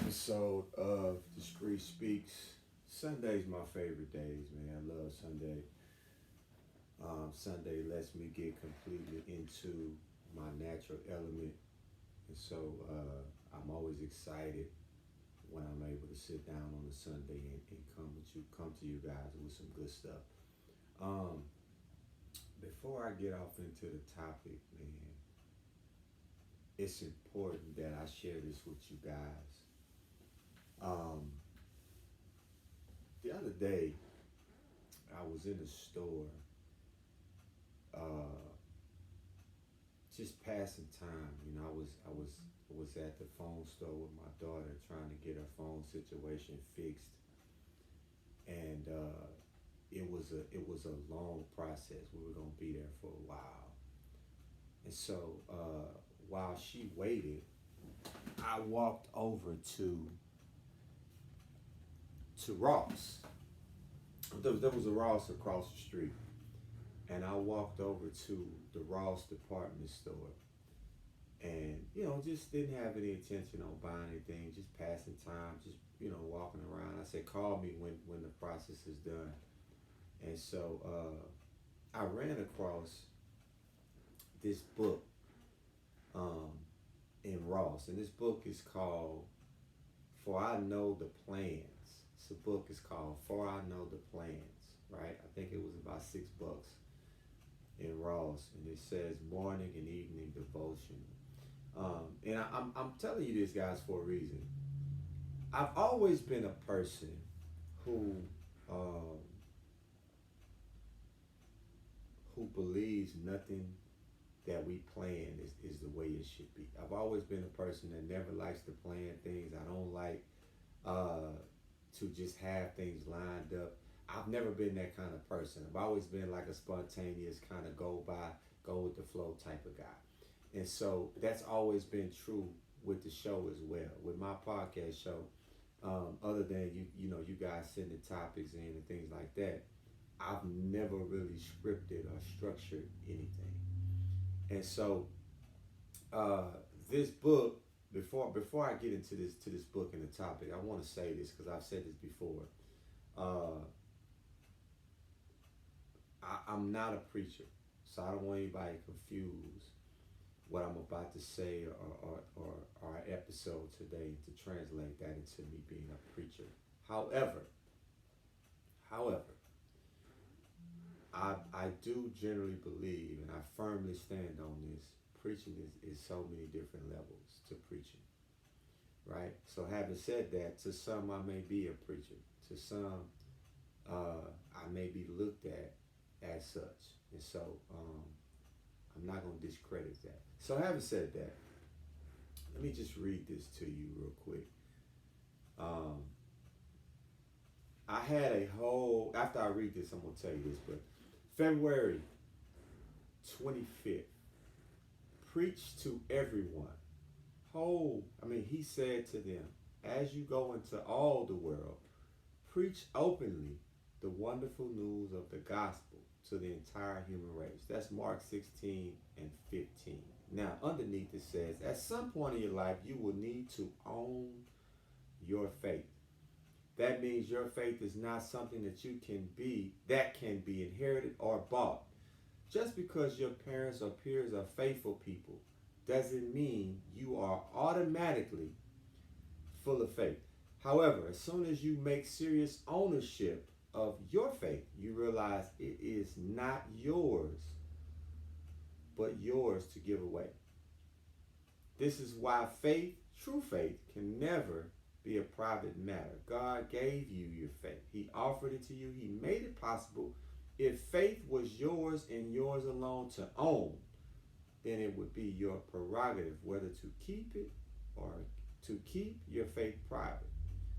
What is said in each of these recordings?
episode of Discreet Speaks. Sunday's my favorite days, man. I love Sunday. Sunday lets me get completely into my natural element, and so I'm always excited when I'm able to sit down on a Sunday and come to you guys with some good stuff. Um, Before I get off into the topic, man, it's important that I share this with you guys. Um, the other day, I was in a store, uh, just passing time. I was at the phone store with my daughter trying to get her phone situation fixed, and it was a long process. We were gonna be there for a while, and so while she waited, I walked over to Ross. There was a Ross across the street, and I walked over to the Ross department store, and just didn't have any intention on buying anything, just passing time, just walking around. I said, call me when the process is done. And so I ran across this book um, in Ross, and this book is called For I Know the Plans. It's a book is called For I Know the Plans, right? I think it was about $6 in Ross, and it says morning and evening devotion. And I'm telling you this, guys, for a reason. I've always been a person who um, who believes nothing that we plan is the way it should be. I've always been a person that never likes to plan things. I don't like uh, to just have things lined up. I've never been that kind of person. I've always been like a spontaneous kind of go with the flow type of guy. And so that's always been true with the show as well. With my podcast show, other than you guys sending topics in and things like that, I've never really scripted or structured anything. And so uh, this book, before I get into this book and the topic, I want to say this because I've said this before. Uh, I'm not a preacher, so I don't want anybody to confuse what I'm about to say or our episode today to translate that into me being a preacher. However, I do generally believe, and I firmly stand on this, preaching is so many different levels to preaching, right? So having said that, to some I may be a preacher. To some, I may be looked at as such. And so I'm not going to discredit that. So having said that, let me just read this to you real quick. Um, I had a whole, after I read this, I'm going to tell you this, but February 25th, preach to everyone. He said to them, as you go into all the world, preach openly the wonderful news of the gospel to the entire human race. That's Mark 16 and 15. Now, underneath it says, at some point in your life, you will need to own your faith. That means your faith is not something that can be inherited or bought. Just because your parents or peers are faithful people doesn't mean you are automatically full of faith. However, as soon as you make serious ownership of your faith, you realize it is not yours, but yours to give away. This is why true faith, can never be a private matter. God gave you your faith. He offered it to you. He made it possible. If faith was yours and yours alone to own, then it would be your prerogative whether to keep it or to keep your faith private.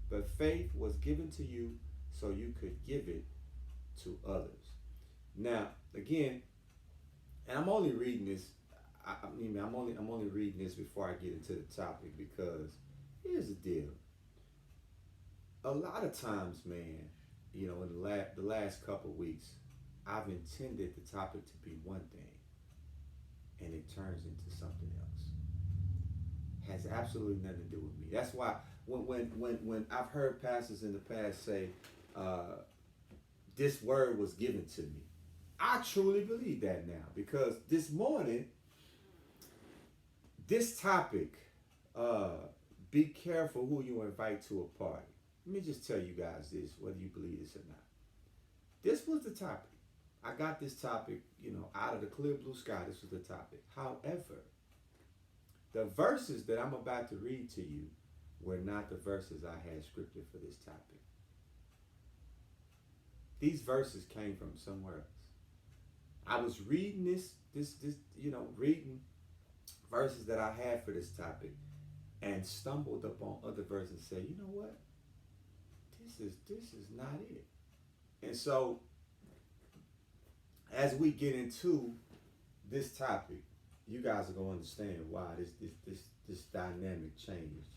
But faith was given to you so you could give it to others. Now, again, and I'm only reading this. I'm only reading this before I get into the topic because here's the deal. A lot of times, man, in the last couple of weeks, I've intended the topic to be one thing, and it turns into something else. Has absolutely nothing to do with me. That's why when I've heard pastors in the past say, this word was given to me. I truly believe that now, because this morning, this topic, be careful who you invite to a party. Let me just tell you guys this, whether you believe this or not. This was the topic. I got this topic, out of the clear blue sky. This was the topic. However, the verses that I'm about to read to you were not the verses I had scripted for this topic. These verses came from somewhere else. I was reading reading verses that I had for this topic, and stumbled upon other verses and said, you know what? This is not it. And so, as we get into this topic, you guys are gonna understand why this dynamic changed.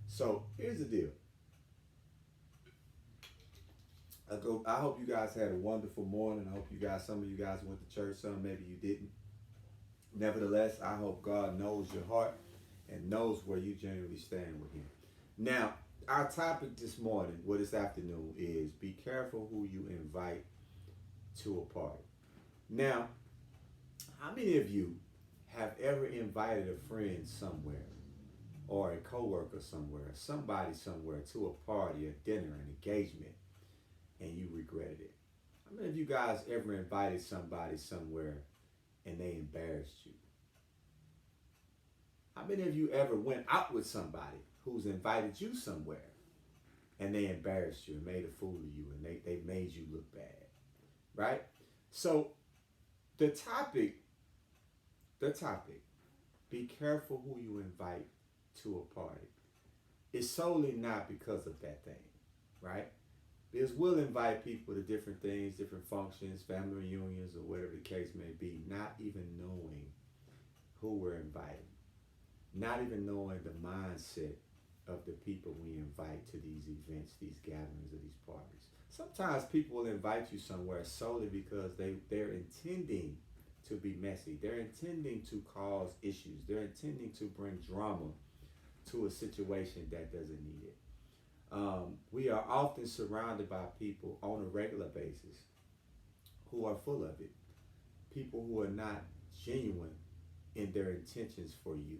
So here's the deal. I hope you guys had a wonderful morning. I hope some of you guys went to church, some maybe you didn't. Nevertheless, I hope God knows your heart and knows where you genuinely stand with him. Now, our topic this morning, this afternoon, is be careful who you invite to a party. Now, how many of you have ever invited a friend somewhere, or a coworker somewhere, somebody somewhere, to a party, a dinner, an engagement, and you regretted it? How many of you guys ever invited somebody somewhere and they embarrassed you? How many of you ever went out with somebody who's invited you somewhere and they embarrassed you and made a fool of you and they made you look bad, right? So the topic, be careful who you invite to a party, is solely not because of that thing, right? Because we'll invite people to different things, different functions, family reunions, or whatever the case may be, not even knowing who we're inviting, not even knowing the mindset of the people we invite to these events, these gatherings, or these parties. Sometimes people will invite you somewhere solely because they're intending to be messy. They're intending to cause issues. They're intending to bring drama to a situation that doesn't need it. We are often surrounded by people on a regular basis who are full of it. People who are not genuine in their intentions for you.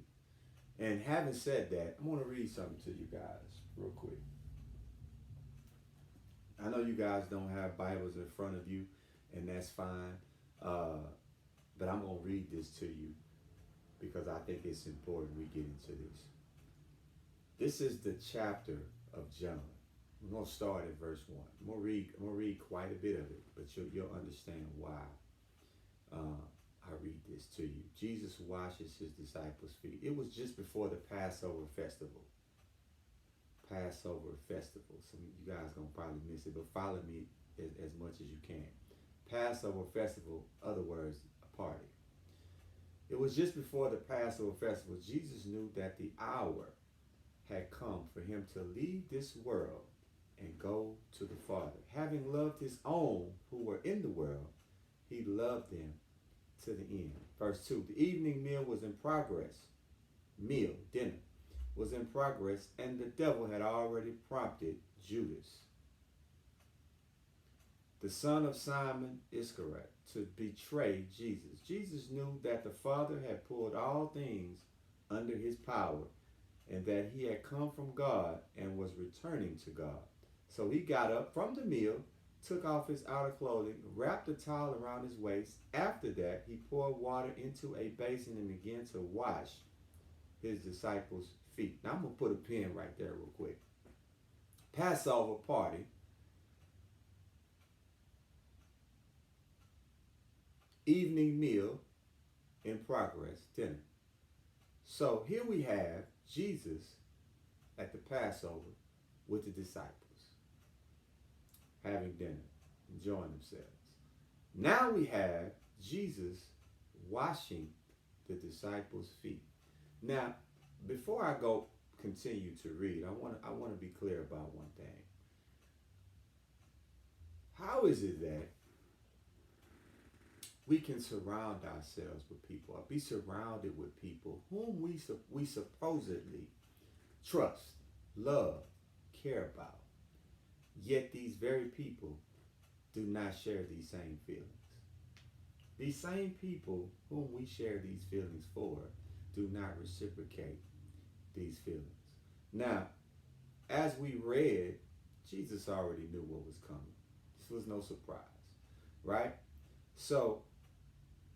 And having said that, I want to read something to you guys real quick. I know you guys don't have Bibles in front of you, and that's fine. But I'm going to read this to you because I think it's important we get into this. This is the chapter of John. We're going to start at verse 1. I'm going to read quite a bit of it, but you'll understand why I read this to you. Jesus washes his disciples' feet. It was just before the Passover festival. Passover festival. Some of you guys going to probably miss it, but follow me as much as you can. Passover festival, other words, a party. It was just before the Passover festival. Jesus knew that the hour had come for him to leave this world and go to the Father. Having loved his own who were in the world, he loved them to the end. Verse 2, the evening meal was in progress. Dinner, was in progress, and the devil had already prompted Judas, the son of Simon Iscariot, to betray Jesus. Jesus knew that the Father had pulled all things under his power, and that he had come from God and was returning to God. So he got up from the meal, took off his outer clothing, wrapped a towel around his waist. After that, he poured water into a basin and began to wash his disciples' feet. Now I'm going to put a pin right there real quick. Passover party. Evening meal in progress, dinner. So here we have Jesus at the Passover with the disciples, having dinner, enjoying themselves. Now we have Jesus washing the disciples' feet. Now, before I continue to read, I want to be clear about one thing. How is it that we can surround ourselves with people, or be surrounded with people whom we supposedly trust, love, care about. Yet these very people do not share these same feelings. These same people whom we share these feelings for do not reciprocate these feelings. Now, as we read, Jesus already knew what was coming. This was no surprise, right? So,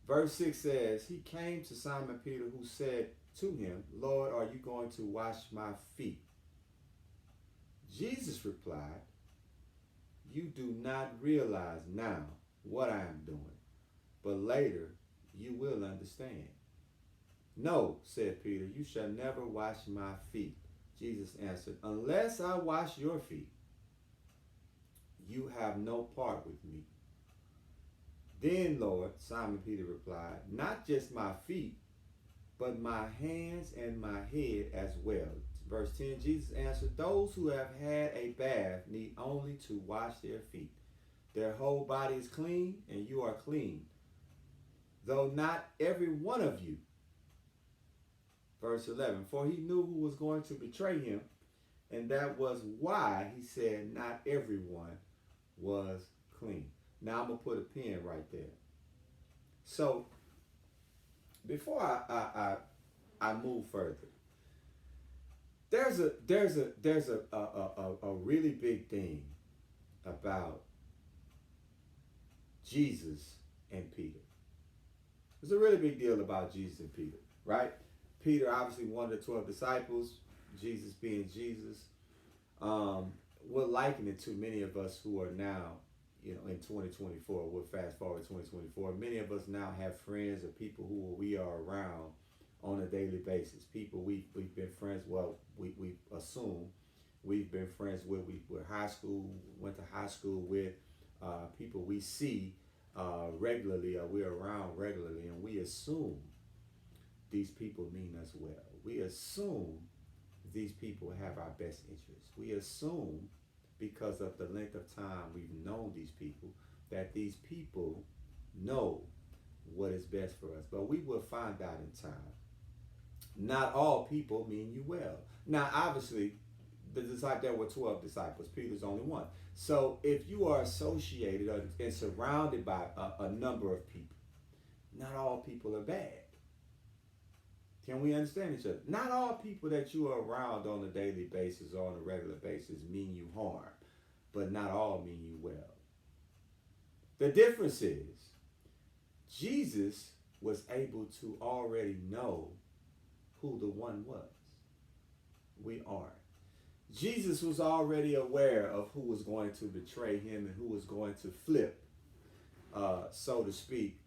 verse 6 says, he came to Simon Peter, who said to him, Lord, are you going to wash my feet? Jesus replied, you do not realize now what I am doing, but later you will understand. No, said Peter, you shall never wash my feet. Jesus answered, unless I wash your feet, you have no part with me. Then, Lord, Simon Peter replied, not just my feet, but my hands and my head as well. Verse 10, Jesus answered, those who have had a bath need only to wash their feet. Their whole body is clean, and you are clean, though not every one of you. Verse 11, for he knew who was going to betray him, and that was why he said not everyone was clean. Now I'm going to put a pin right there. So before I move further, there's a really big thing about Jesus and Peter. There's a really big deal about Jesus and Peter, right? Peter, obviously one of the 12 disciples, Jesus being Jesus. We'll liken it to many of us who are now, in 2024, we'll fast forward 2024. Many of us now have friends or people who we are around on a daily basis. People we've been friends, we assume we've been friends with, we're high school, went to high school with, people we see regularly, or we're around regularly, and we assume these people mean us well. We assume these people have our best interests. We assume, because of the length of time we've known these people, that these people know what is best for us. But we will find out in time. Not all people mean you well. Now, obviously, there were 12 disciples. Peter's only one. So if you are associated and surrounded by a number of people, not all people are bad. Can we understand each other? Not all people that you are around on a daily basis or on a regular basis mean you harm, but not all mean you well. The difference is Jesus was able to already know who the one was. We aren't. Jesus was already aware of who was going to betray him and who was going to flip, so to speak,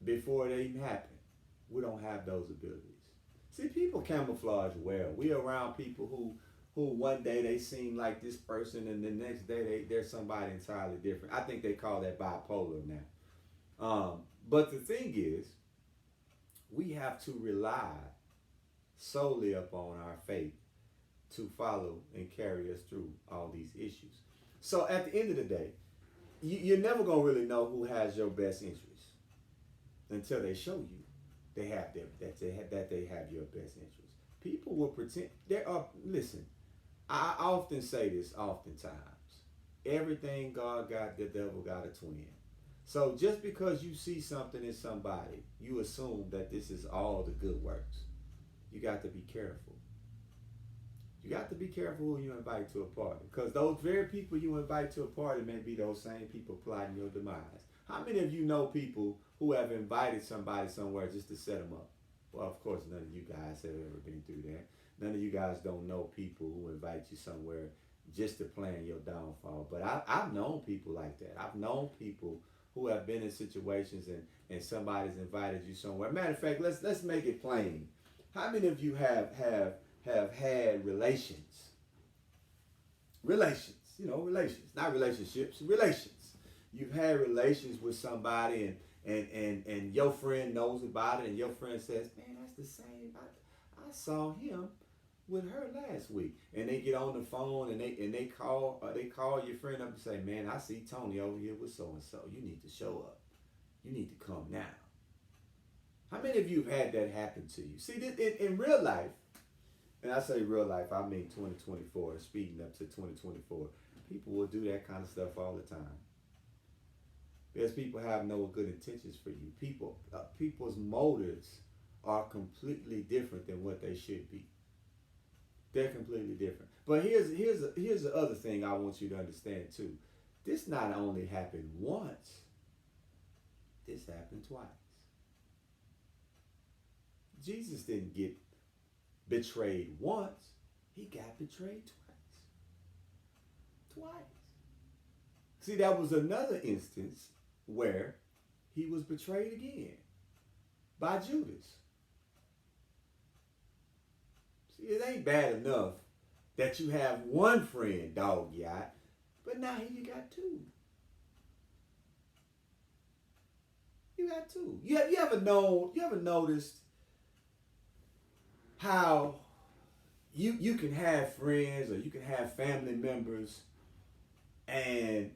before it even happened. We don't have those abilities. See, people camouflage well. We're around people who one day they seem like this person, and the next day they're somebody entirely different. I think they call that bipolar now. But the thing is, we have to rely solely upon our faith to follow and carry us through all these issues. So at the end of the day, you're never going to really know who has your best interests until they show you they have that they have your best interests. People will pretend. Listen, I often say this oftentimes. Everything God got, the devil got a twin. So just because you see something in somebody, you assume that this is all the good works. You got to be careful. You got to be careful who you invite to a party, because those very people you invite to a party may be those same people plotting your demise. How many of you know people who have invited somebody somewhere just to set them up? Well, of course, none of you guys have ever been through that. None of you guys don't know people who invite you somewhere just to plan your downfall. But I've known people like that. I've known people who have been in situations and somebody's invited you somewhere. Matter of fact, let's make it plain. How many of you have had relations? Relations, relations, not relationships, relations. You've had relations with somebody and your friend knows about it, and your friend says, man, that's the same. I saw him with her last week. And they get on the phone and they call your friend up and say, man, I see Tony over here with so-and-so. You need to show up. You need to come now. How many of you have had that happen to you? See, in real life, and I say real life, I mean 2024, speeding up to 2024. People will do that kind of stuff all the time. Because people have no good intentions for you. People's motives are completely different than what they should be. They're completely different. But here's the other thing I want you to understand too. This not only happened once, this happened twice. Jesus didn't get betrayed once, he got betrayed twice. See, that was another instance where he was betrayed again by Judas. See, it ain't bad enough that you have one friend, dog yacht, but now you got two. You got two. You ever noticed how you can have friends or you can have family members and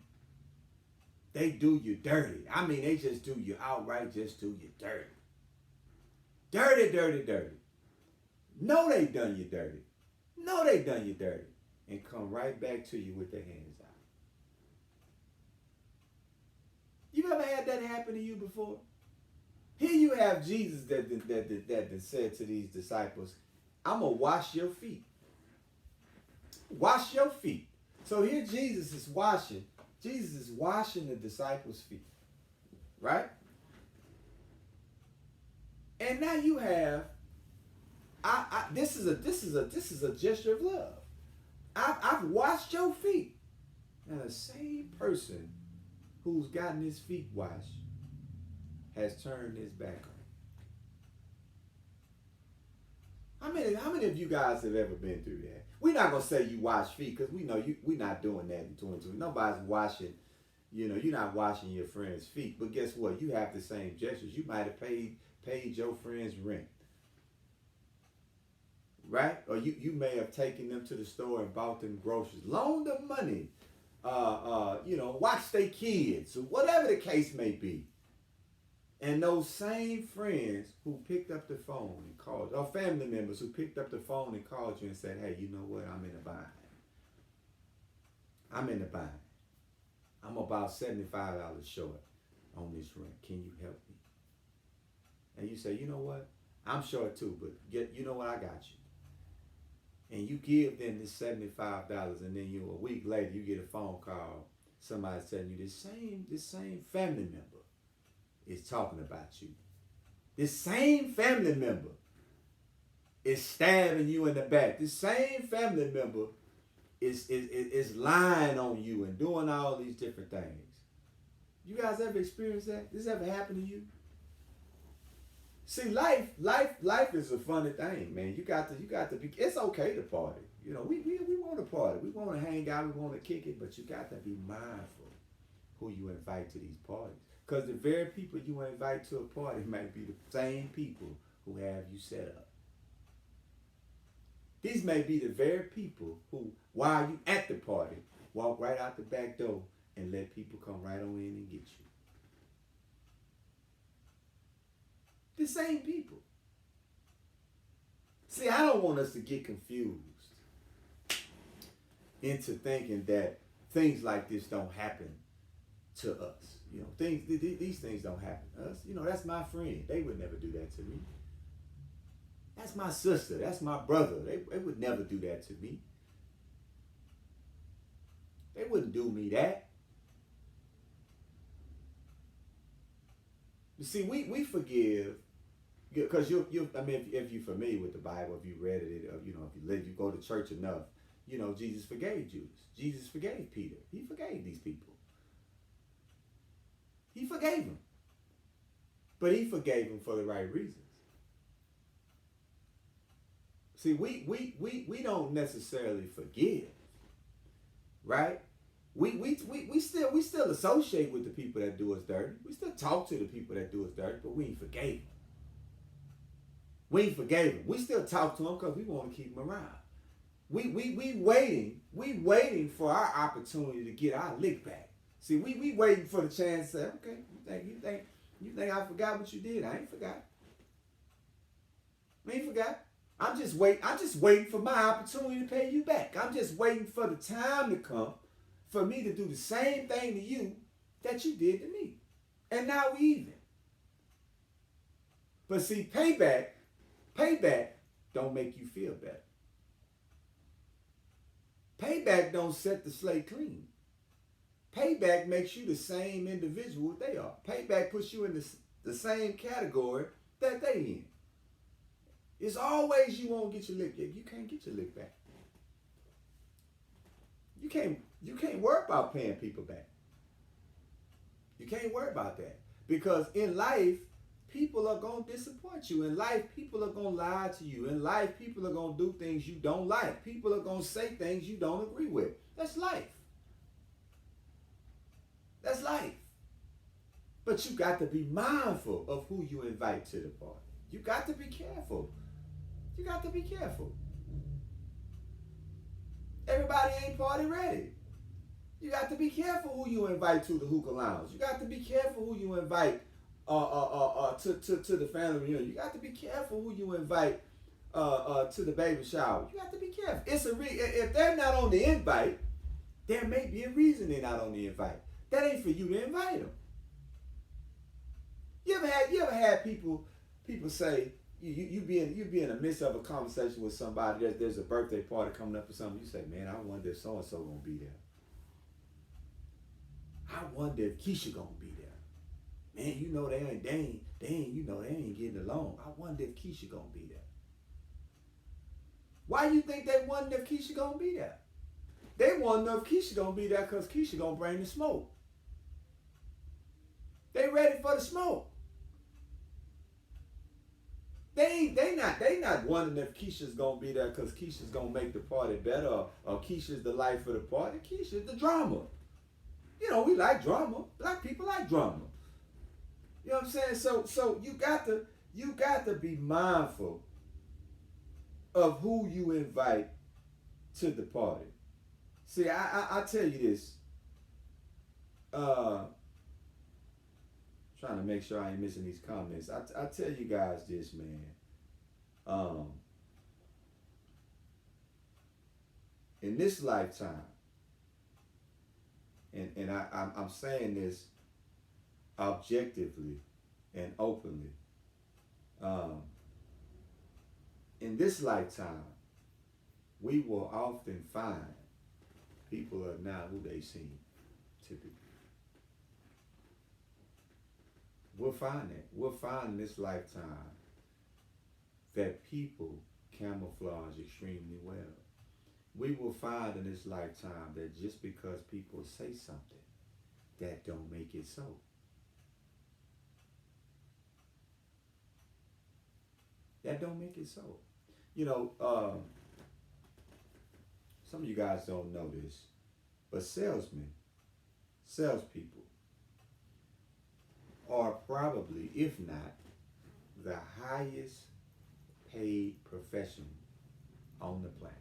they do you dirty. I mean, they just do you outright, just do you dirty. Dirty, dirty, dirty. Know they done you dirty. Know they done you dirty. And come right back to you with their hands out. You ever had that happen to you before? Here you have Jesus that said to these disciples, I'm going to wash your feet. Wash your feet. So here Jesus is washing the disciples' feet. Right? And now you have, this is a gesture of love. I've washed your feet. Now the same person who's gotten his feet washed has turned his back on him. How many of you guys have ever been through that? We're not gonna say you wash feet because we know we're not doing that in 22. Nobody's washing, you're not washing your friend's feet. But guess what? You have the same gestures. You might have paid your friend's rent. Right? Or you may have taken them to the store and bought them groceries, loaned them money, watched their kids, or whatever the case may be. And those same friends who picked up the phone and called, or family members who picked up the phone and called you and said, hey, you know what? I'm in a bind. I'm about $75 short on this rent. Can you help me? And you say, you know what? I'm short too, but you know what? I got you. And you give them this $75, and then a week later you get a phone call. Somebody's telling you this same family member is talking about you. This same family member is stabbing you in the back. This same family member is lying on you and doing all these different things. You guys ever experienced that? This ever happened to you? See, life is a funny thing, man. You got to be. It's okay to party. We want to party. We want to hang out. We want to kick it. But you got to be mindful who you invite to these parties. Because the very people you invite to a party might be the same people who have you set up. These may be the very people who, while you at the party, walk right out the back door and let people come right on in and get you. The same people. See, I don't want us to get confused into thinking that things like this don't happen to us. These things don't happen to us. That's my friend. They would never do that to me. That's my sister. That's my brother. They would never do that to me. They wouldn't do me that. You see, we forgive because if you're familiar with the Bible, if you read it, if you go to church enough, Jesus forgave Judas. Jesus forgave Peter. He forgave these people. He forgave them. But he forgave them for the right reasons. See, we don't necessarily forgive, right? We still associate with the people that do us dirty. We still talk to the people that do us dirty, but we ain't forgave them. We ain't forgave them. We still talk to them because we want to keep them around. We waiting for our opportunity to get our lick back. See, we waiting for the chance to say, okay, you think I forgot what you did? I ain't forgot. I ain't forgot. I'm just waiting for my opportunity to pay you back. I'm just waiting for the time to come for me to do the same thing to you that you did to me. And now we even. But see, payback don't make you feel better. Payback don't set the slate clean. Payback makes you the same individual they are. Payback puts you in the same category that they in. It's always you won't get your lick. You can't get your lick back. You can't worry about paying people back. You can't worry about that. Because in life, people are going to disappoint you. In life, people are going to lie to you. In life, people are going to do things you don't like. People are going to say things you don't agree with. That's life. That's life. But you got to be mindful of who you invite to the party. You got to be careful. You got to be careful. Everybody ain't party ready. You got to be careful who you invite to the hookah lounge. You got to be careful who you invite to the family reunion. You got to be careful who you invite to the baby shower. You got to be careful. If they're not on the invite, there may be a reason they're not on the invite. That ain't for you to invite them. You ever had people say you be in the midst of a conversation with somebody, there's a birthday party coming up or something, you say, man, I wonder if so and so gonna be there. I wonder if Keisha gonna be there. Man, you know they ain't getting along. I wonder if Keisha gonna be there. Why you think they wonder if Keisha gonna be there? They want to know if Keisha gonna be there because Keisha gonna bring the smoke. They ready for the smoke. They not wondering if Keisha's gonna be there because Keisha's gonna make the party better or Keisha's the life of the party. Keisha's the drama. You know, we like drama. Black people like drama. You know what I'm saying? So you got to be mindful of who you invite to the party. See, I tell you this. Trying to make sure I ain't missing these comments. I tell you guys this, man. In this lifetime, and I'm saying this objectively and openly. In this lifetime, we will often find people are not who they seem to be. We'll find that. We'll find in this lifetime that people camouflage extremely well. We will find in this lifetime that just because people say something, that don't make it so. That don't make it so. You know, some of you guys don't know this, but salespeople, are probably, if not, the highest paid profession on the planet.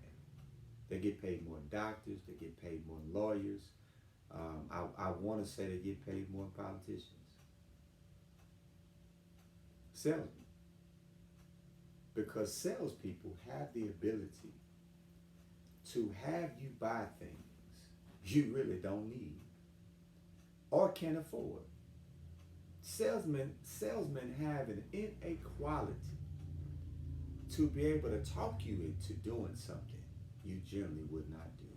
They get paid more than doctors, they get paid more than lawyers. I want to say they get paid more than politicians. Salesmen. Because salespeople have the ability to have you buy things you really don't need or can't afford. Salesmen have an innate quality to be able to talk you into doing something you generally would not do.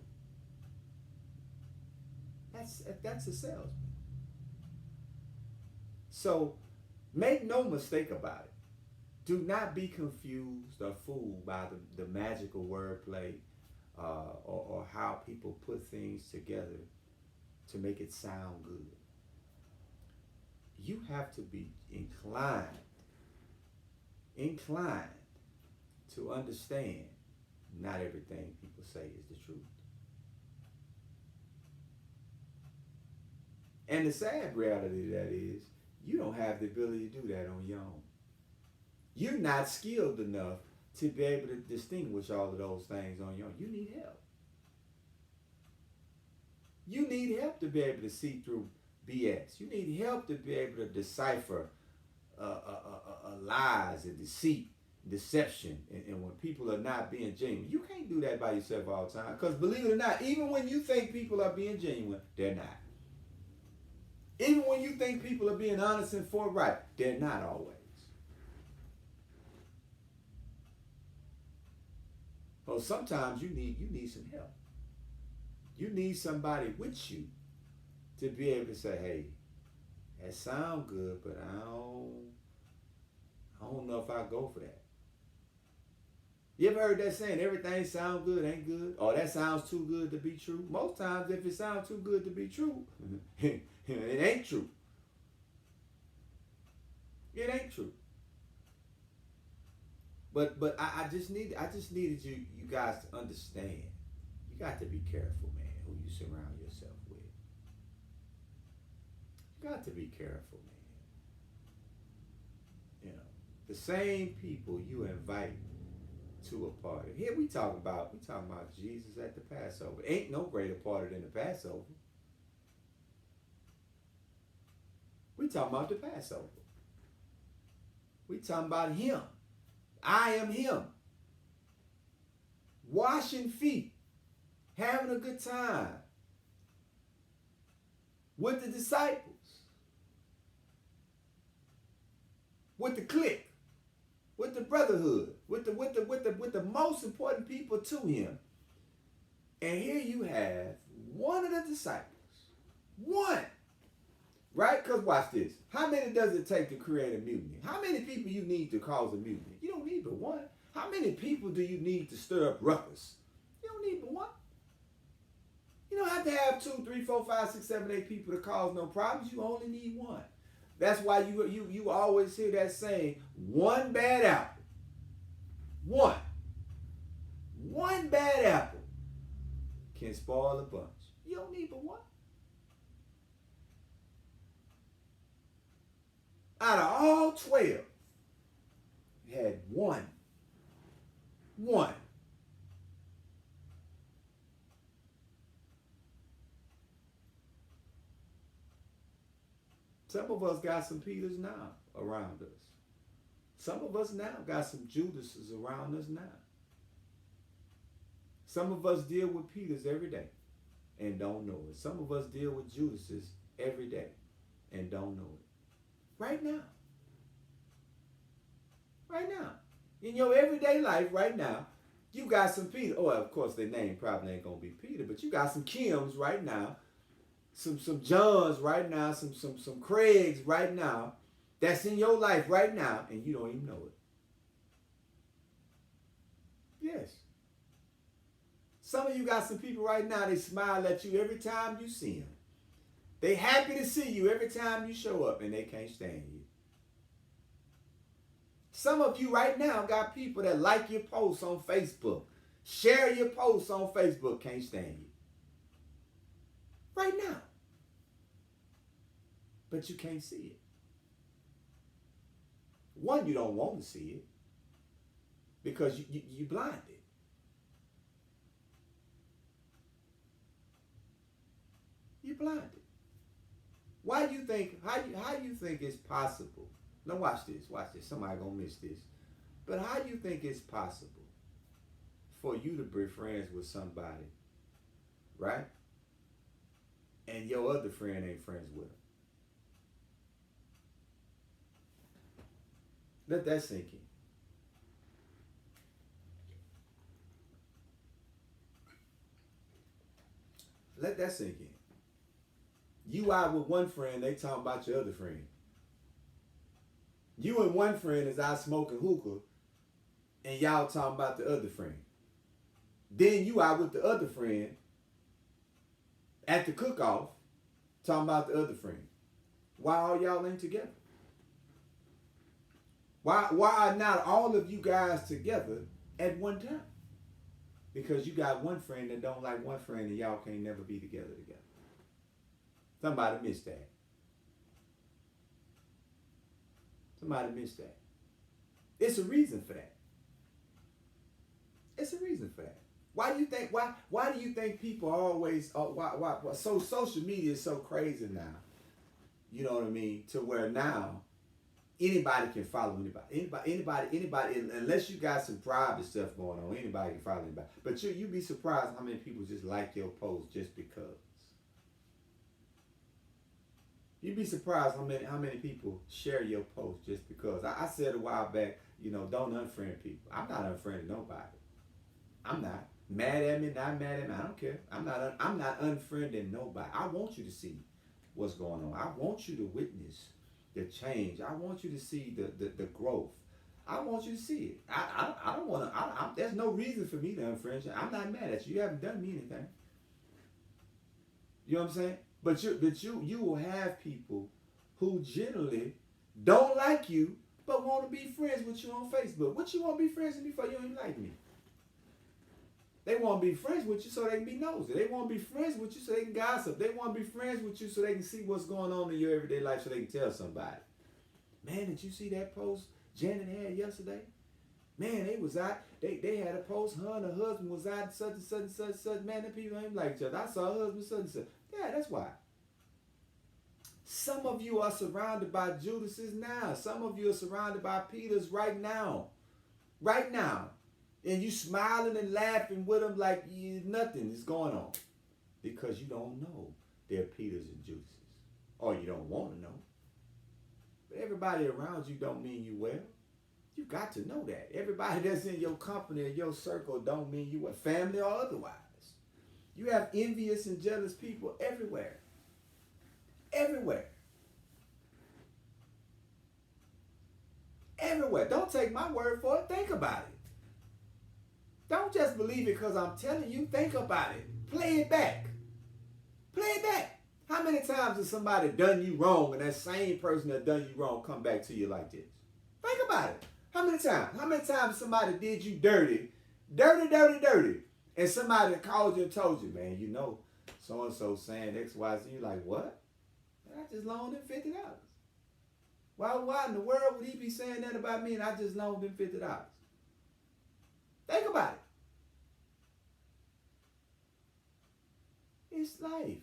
That's a salesman. So make no mistake about it. Do not be confused or fooled by the magical wordplay or how people put things together to make it sound good. You have to be inclined to understand not everything people say is the truth. And the sad reality of that is you don't have the ability to do that on your own. You're not skilled enough to be able to distinguish all of those things on your own. You need help. You need help to be able to see through BS. You need help to be able to decipher lies and deceit deception, and when people are not being genuine. You can't do that by yourself all the time. Because believe it or not, even when you think people are being genuine, they're not. Even when you think people are being honest and forthright, they're not always. Well, sometimes you need some help. You need somebody with you to be able to say, hey, that sounds good, but I don't know if I go for that. You ever heard that saying, everything sounds good, ain't good? Or that sounds too good to be true? Most times, if it sounds too good to be true, it ain't true. It ain't true. But I just needed you guys to understand. You got to be careful, man, who you surround yourself with. You got to be careful, man. You know, the same people you invite to a party. Here we talking about Jesus at the Passover. Ain't no greater party than the Passover. We talking about the Passover. We talking about him. I am him. Washing feet. Having a good time. With the disciples. With the clique. With the brotherhood. With the most important people to him. And here you have one of the disciples. One. Right? Because watch this. How many does it take to create a mutiny? How many people you need to cause a mutiny? You don't need but one. How many people do you need to stir up ruckus? You don't need but one. You don't have to have 2, 3, 4, 5, 6, 7, 8 people to cause no problems. You only need one. That's why you always hear that saying, one bad apple. One bad apple can spoil a bunch. You don't need but one. Out of all 12, you had one. Some of us got some Peters now around us. Some of us now got some Judases around us now. Some of us deal with Peters every day and don't know it. Some of us deal with Judases every day and don't know it. Right now. Right now. In your everyday life right now, you got some Peter. Oh, of course, their name probably ain't going to be Peter, but you got some Kims right now, some Johns right now, some Craigs right now, that's in your life right now, and you don't even know it. Yes. Some of you got some people right now, they smile at you every time you see them. They happy to see you every time you show up, and they can't stand you. Some of you right now got people that like your posts on Facebook, share your posts on Facebook, can't stand you. Right now. But you can't see it. One, you don't want to see it because you blinded. You're blinded. Why do you think, how you think it's possible? Now watch this. Somebody gonna miss this. But how do you think it's possible for you to be friends with somebody, right? And your other friend ain't friends with them? Let that sink in. Let that sink in. You out with one friend, they talking about your other friend. You and one friend is out smoking hookah, and y'all talking about the other friend. Then you out with the other friend at the cook-off, talking about the other friend. Why all y'all ain't together? Why are not all of you guys together at one time? Because you got one friend that don't like one friend, and y'all can't never be together. Somebody missed that. Somebody missed that. It's a reason for that. It's a reason for that. Why do you think? Why do you think people always? Why? Social media is so crazy now. You know what I mean? To where now Anybody can follow anybody. Unless you got some private stuff going on, anybody can follow anybody. But you'd be surprised how many people just like your post just because. You'd be surprised how many people share your post just because. I said a while back, don't unfriend people. I'm not unfriending nobody. I'm not mad at me, not mad at me. I don't care. I'm not unfriending nobody. I want you to see what's going on. I want you to witness the change. I want you to see the growth. I want you to see it. I don't want to. There's no reason for me to unfriend you. I'm not mad at you. You haven't done me anything. You know what I'm saying? But you will have people who generally don't like you, but want to be friends with you on Facebook. What you want to be friends with me for? You don't even like me. They want to be friends with you so they can be nosy. They want to be friends with you so they can gossip. They want to be friends with you so they can see what's going on in your everyday life so they can tell somebody. Man, did you see that post Janet had yesterday? Man, they was out. They had a post. Her and her husband was out such and such and such and such. Man, the people ain't like each other. I saw her husband such and such. Yeah, that's why. Some of you are surrounded by Judases now. Some of you are surrounded by Peters right now. Right now. And you smiling and laughing with them like nothing is going on. Because you don't know they're Peters and Judases. Or you don't want to know. But everybody around you don't mean you well. You got to know that. Everybody that's in your company or your circle don't mean you well. Family or otherwise. You have envious and jealous people everywhere. Everywhere. Everywhere. Don't take my word for it. Think about it. Don't just believe it because I'm telling you. Think about it. Play it back. Play it back. How many times has somebody done you wrong and that same person that done you wrong come back to you like this? Think about it. How many times? How many times somebody did you dirty, and somebody called you and told you, man, so-and-so saying X, Y, Z. You're like, what? I just loaned him $50. Why in the world would he be saying that about me and I just loaned him $50? Think about it. It's life.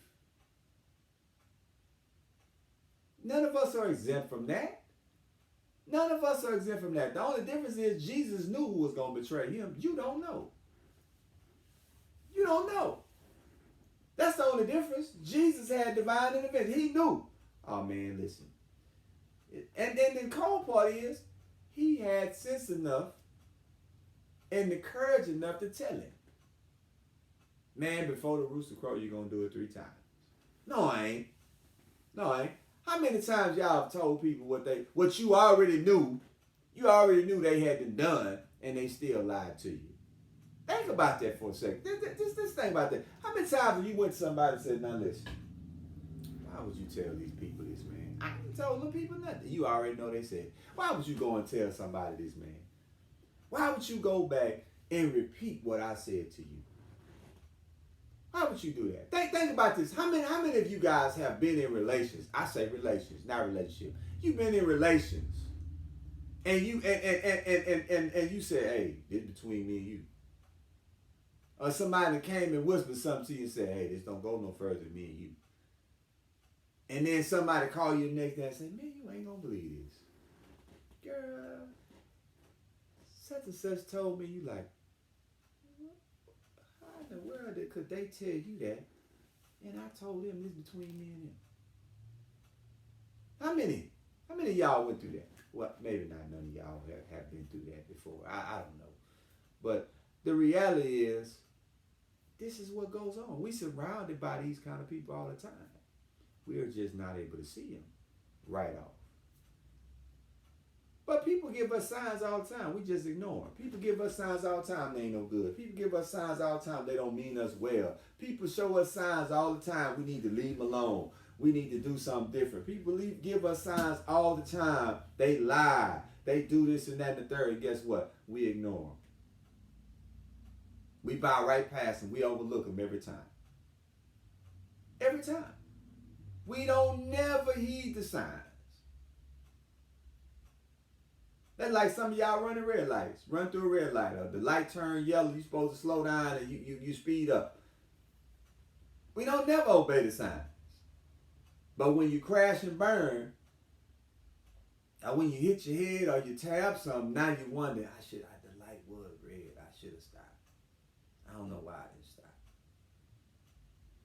None of us are exempt from that. None of us are exempt from that. The only difference is Jesus knew who was going to betray him. You don't know. You don't know. That's the only difference. Jesus had divine intervention. He knew. Oh, man, listen. And then the cold part is he had sense enough and the courage enough to tell him, man, before the rooster crow, you're going to do it 3 times. No, I ain't. No, I ain't. How many times y'all have told people what you already knew they hadn't done, and they still lied to you? Think about that for a second. Just think about that. How many times have you went to somebody and said, now listen, why would you tell these people this, man? I ain't told them people nothing. You already know they said. Why would you go and tell somebody this, man? Why would you go back and repeat what I said to you? Why would you do that? Think about this. How many of you guys have been in relations? I say relations, not relationship. You've been in relations, and you and you said, "Hey, this between me and you." Or somebody came and whispered something to you and said, "Hey, this don't go no further than me and you." And then somebody call you the next day and say, "Man, you ain't gonna believe this, girl. Such and such told me." You like, how in the world could they tell you that? And I told them this between me and them. How many of y'all went through that? Well, maybe not none of y'all have been through that before. I don't know. But the reality is, this is what goes on. We surrounded by these kind of people all the time. We are just not able to see them right off. But people give us signs all the time. We just ignore them. People give us signs all the time they ain't no good. People give us signs all the time they don't mean us well. People show us signs all the time we need to leave them alone. We need to do something different. People give us signs all the time. They lie. They do this and that and the third. And guess what? We ignore them. We bow right past them. We overlook them every time. Every time. We don't never heed the signs. That's like some of y'all running red lights. Run through a red light. The light turned yellow. You're supposed to slow down and you speed up. We don't never obey the signs. But when you crash and burn, when you hit your head or you tab something, now you wonder, the light was red. I should have stopped. I don't know why I didn't stop.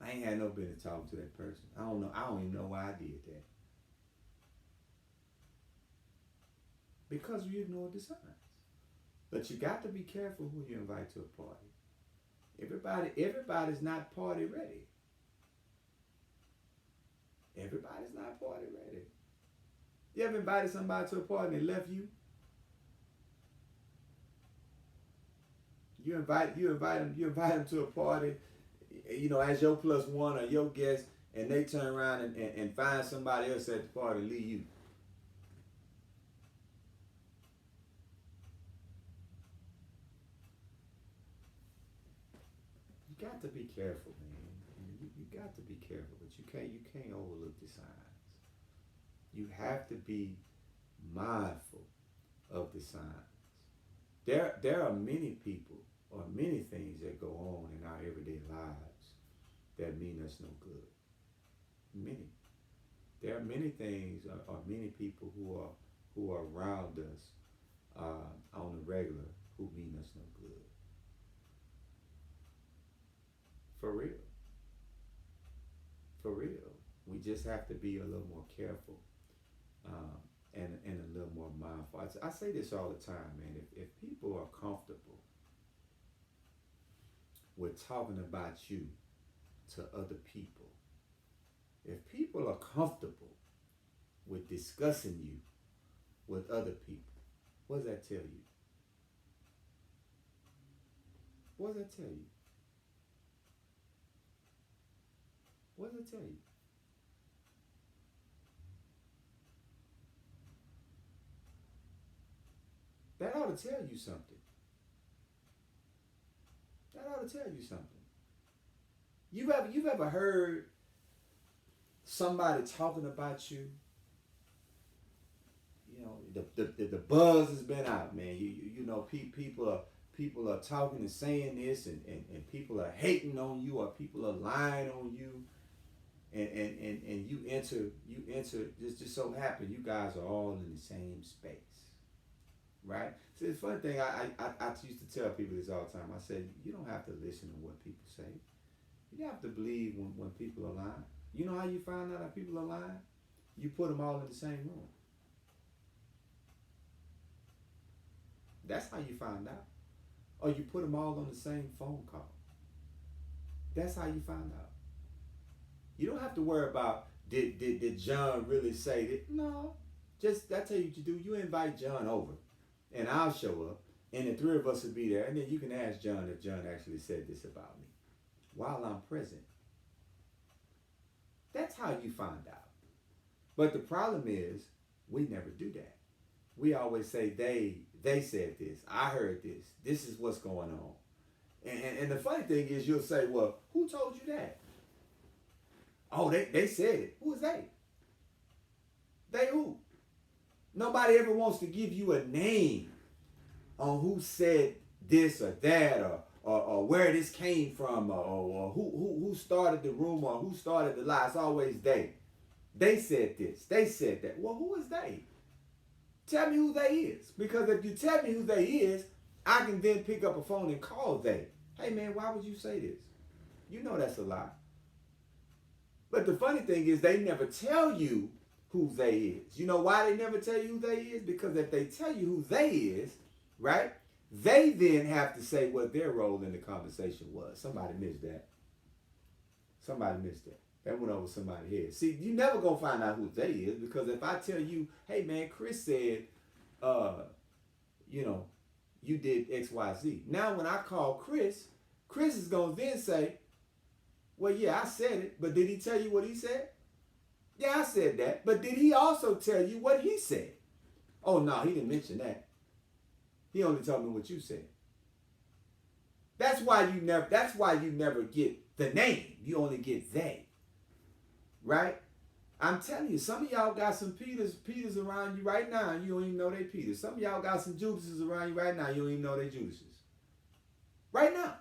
I ain't had no business talking to that person. I don't know. I don't even know why I did that. Because you ignored the signs. But you got to be careful who you invite to a party. Everybody's not party ready. Everybody's not party ready. You ever invited somebody to a party and they left you? You invite them to a party, as your plus one or your guest, and they turn around and find somebody else at the party and leave you. You got to be careful, man. You got to be careful, but you can't overlook the signs. You have to be mindful of the signs. There are many people or many things that go on in our everyday lives that mean us no good. Many. There are many things or many people who are around us on the regular who mean us no good. For real. For real. We just have to be a little more careful and a little more mindful. I say this all the time, man. If people are comfortable with talking about you to other people, if people are comfortable with discussing you with other people, what does that tell you? What does that tell you? What does it tell you? That ought to tell you something. That ought to tell you something. You've ever heard somebody talking about you? The buzz has been out, man. People are talking and saying this, and people are hating on you, or people are lying on you. And you enter just so happen you guys are all in the same space, right? So it's a funny thing. I used to tell people this all the time. I said, you don't have to listen to what people say. You don't have to believe when people are lying. You know how you find out that people are lying? You put them all in the same room. That's how you find out. Or you put them all on the same phone call. That's how you find out. You don't have to worry about did John really say that? No. Just I tell you what you do. You invite John over, and I'll show up, and the three of us will be there, and then you can ask John if John actually said this about me while I'm present. That's how you find out. But the problem is we never do that. We always say they said this. I heard this. This is what's going on. And the funny thing is you'll say, well, who told you that? Oh, they said it. Who is they? They who? Nobody ever wants to give you a name on who said this or that or where this came from or who started the rumor or who started the lie. It's always they. They said this. They said that. Well, who is they? Tell me who they is. Because if you tell me who they is, I can then pick up a phone and call they. Hey, man, why would you say this? You know that's a lie. But the funny thing is they never tell you who they is. You know why they never tell you who they is? Because if they tell you who they is, right, they then have to say what their role in the conversation was. Somebody missed that. Somebody missed that. That went over somebody's head. See, you never gonna find out who they is, because if I tell you, hey man, Chris said, you did X, Y, Z. Now when I call Chris is gonna then say, well, yeah, I said it, but did he tell you what he said? Yeah, I said that, but did he also tell you what he said? Oh no, he didn't mention that. He only told me what you said. That's why you never get the name. You only get they. Right? I'm telling you, some of y'all got some Peters around you right now, and you don't even know they Peters. Some of y'all got some Judases around you right now, you don't even know they Judases. Right now.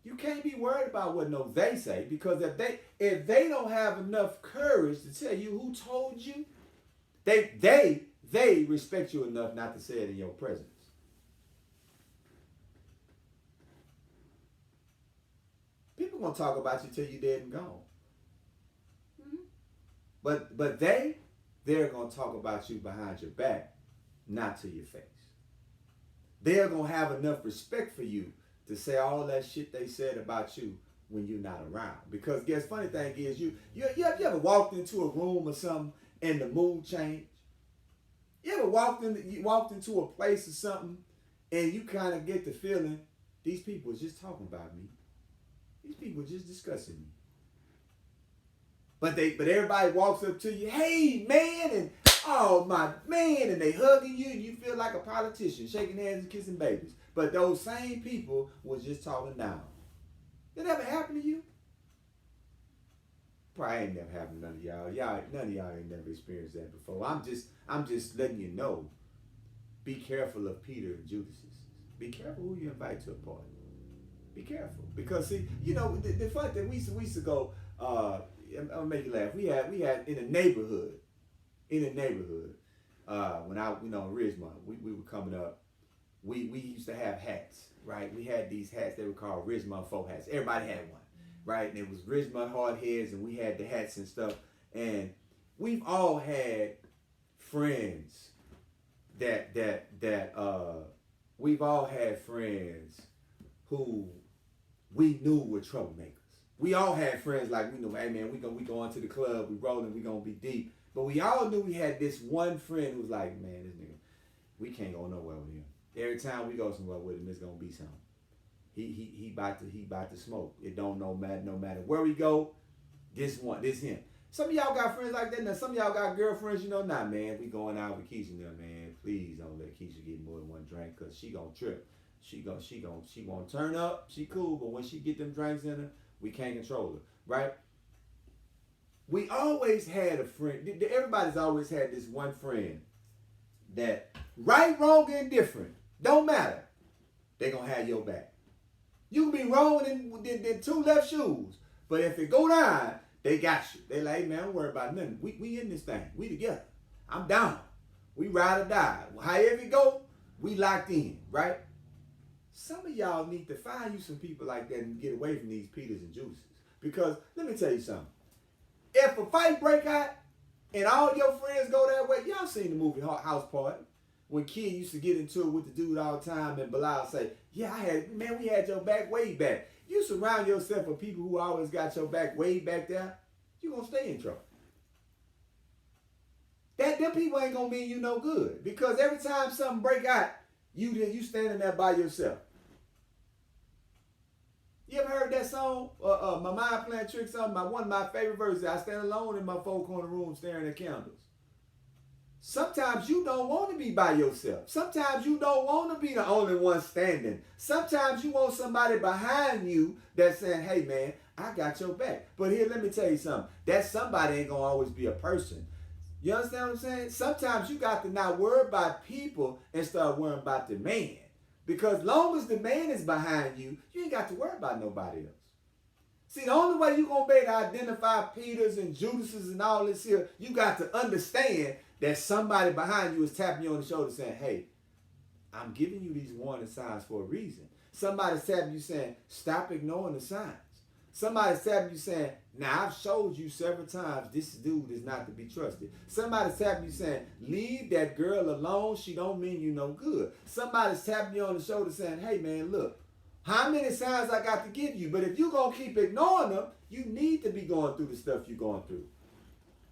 You can't be worried about what no they say, because if they don't have enough courage to tell you who told you, they they respect you enough not to say it in your presence. People gonna talk about you till you're dead and gone. Mm-hmm. But they're gonna talk about you behind your back, not to your face. They're gonna have enough respect for you to say all that shit they said about you when you're not around. Because guess funny thing is you ever walked into a room or something and the mood changed? You ever walked into a place or something and you kind of get the feeling these people are just talking about me. These people are just discussing me. But everybody walks up to you, hey man, and oh my man, and they hugging you and you feel like a politician, shaking hands and kissing babies. But those same people was just talking down. Did that ever happen to you? Probably ain't never happened to none of y'all. None of y'all ain't never experienced that before. I'm just letting you know. Be careful of Peter and Judas. Be careful who you invite to a party. Be careful. Because see, you know, the fun thing we used to go, I'll make you laugh. We had in the neighborhood, when I, in Ridgemont, we were coming up, we used to have hats, right? We had these hats, they were called Ridgemont folk hats. Everybody had one, right? And it was Ridgemont hard heads, and we had the hats and stuff. And we've all had friends we've all had friends who we knew were troublemakers. We all had friends like we knew, hey man, we going to the club, we rolling, we gonna be deep. But we all knew we had this one friend who was like, man, this nigga, we can't go nowhere with him. Every time we go somewhere with him, it's gonna be something. He about to smoke. It don't no matter where we go, this him. Some of y'all got friends like that. Now some of y'all got girlfriends, nah, man, we going out with Keisha now, man. Please don't let Keisha get more than one drink, cause she gonna trip. She won't turn up. She cool, but when she get them drinks in her, we can't control her, right? We always had a friend. Everybody's always had this one friend that, right, wrong, and indifferent, don't matter. They gonna have your back. You can be wrong in two left shoes, but if it go down, they got you. They like, hey man, don't worry about nothing. We in this thing. We together. I'm down. We ride or die. However it go, we locked in, right? Some of y'all need to find you some people like that and get away from these Peters and Juices. Because let me tell you something. If a fight break out and all your friends go that way, y'all seen the movie House Party when Kid used to get into it with the dude all the time and Bilal say, yeah, we had your back way back. You surround yourself with people who always got your back way back there, you're going to stay in trouble. Them people ain't going to mean you no good. Because every time something break out, you standing there by yourself. You ever heard that song? My Mind Playing Tricks song? One of my favorite verses. I stand alone in my four-corner room staring at candles. Sometimes you don't want to be by yourself. Sometimes you don't want to be the only one standing. Sometimes you want somebody behind you that's saying, hey man, I got your back. But here, let me tell you something. That somebody ain't going to always be a person. You understand what I'm saying? Sometimes you got to not worry about people and start worrying about the man. Because long as the man is behind you, you ain't got to worry about nobody else. See, the only way you're going to be able to identify Peters and Judases and all this here, you got to understand that somebody behind you is tapping you on the shoulder saying, hey, I'm giving you these warning signs for a reason. Somebody's tapping you saying, stop ignoring the signs. Somebody's tapping you saying, now I've showed you several times this dude is not to be trusted. Somebody's tapping you saying, leave that girl alone. She don't mean you no good. Somebody's tapping you on the shoulder saying, hey man, look, how many signs I got to give you? But if you're going to keep ignoring them, you need to be going through the stuff you're going through.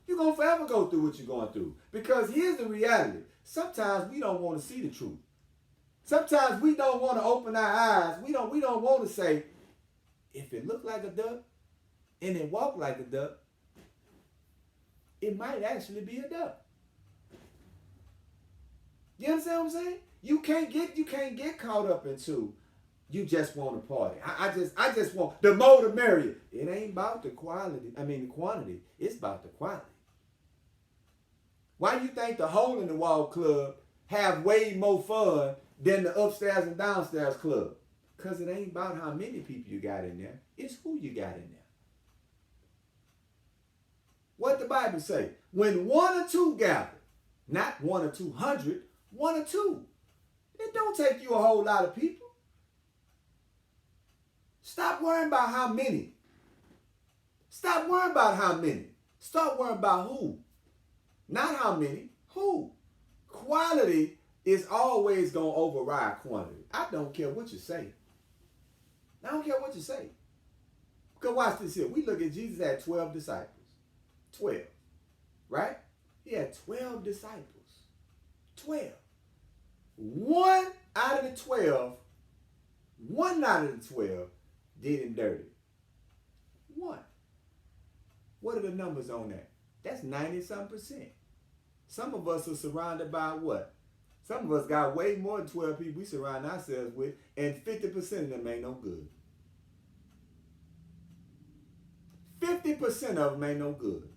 You're going to forever go through what you're going through. Because here's the reality. Sometimes we don't want to see the truth. Sometimes we don't want to open our eyes. We don't want to say, if it looked like a duck and it walked like a duck, it might actually be a duck. You understand what I'm saying? You can't get caught up into you just want to party. I just want the more the merrier. It ain't about the quality. The quantity. It's about the quality. Why do you think the hole in the wall club have way more fun than the upstairs and downstairs club? Because it ain't about how many people you got in there. It's who you got in there. What the Bible say? When one or two gather Not 1 or 200, 1 or 2. It don't take you a whole lot of people. Stop worrying about how many. Stop worrying about how many. Start worrying about who. Not how many, who. Quality is always going to override quantity. I don't care what you say. I don't care what you say. Because watch this here. We look at Jesus had 12 disciples. 12. Right? He had 12 disciples. 12. One out of the 12 did him dirty. One. What are the numbers on that? That's 90-something%. Some of us are surrounded by what? Some of us got way more than 12 people we surround ourselves with, and 50% of them ain't no good. 50% of them ain't no good.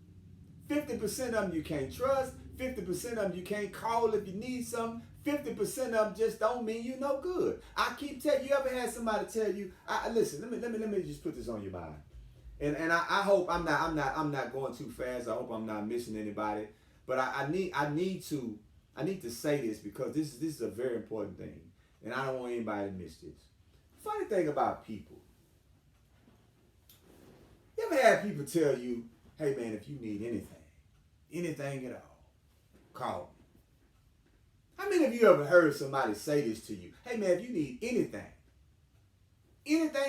50% of them you can't trust. 50% of them you can't call if you need something. 50% of them just don't mean you no good. I keep telling you, ever had somebody tell you, listen, let me just put this on your mind. And I hope I'm not going too fast. I hope I'm not missing anybody. But I need to say this because this is a very important thing. And I don't want anybody to miss this. Funny thing about people. You ever had people tell you, hey man, if you need anything at all, call me. How many of you ever heard somebody say this to you? Hey man, if you need anything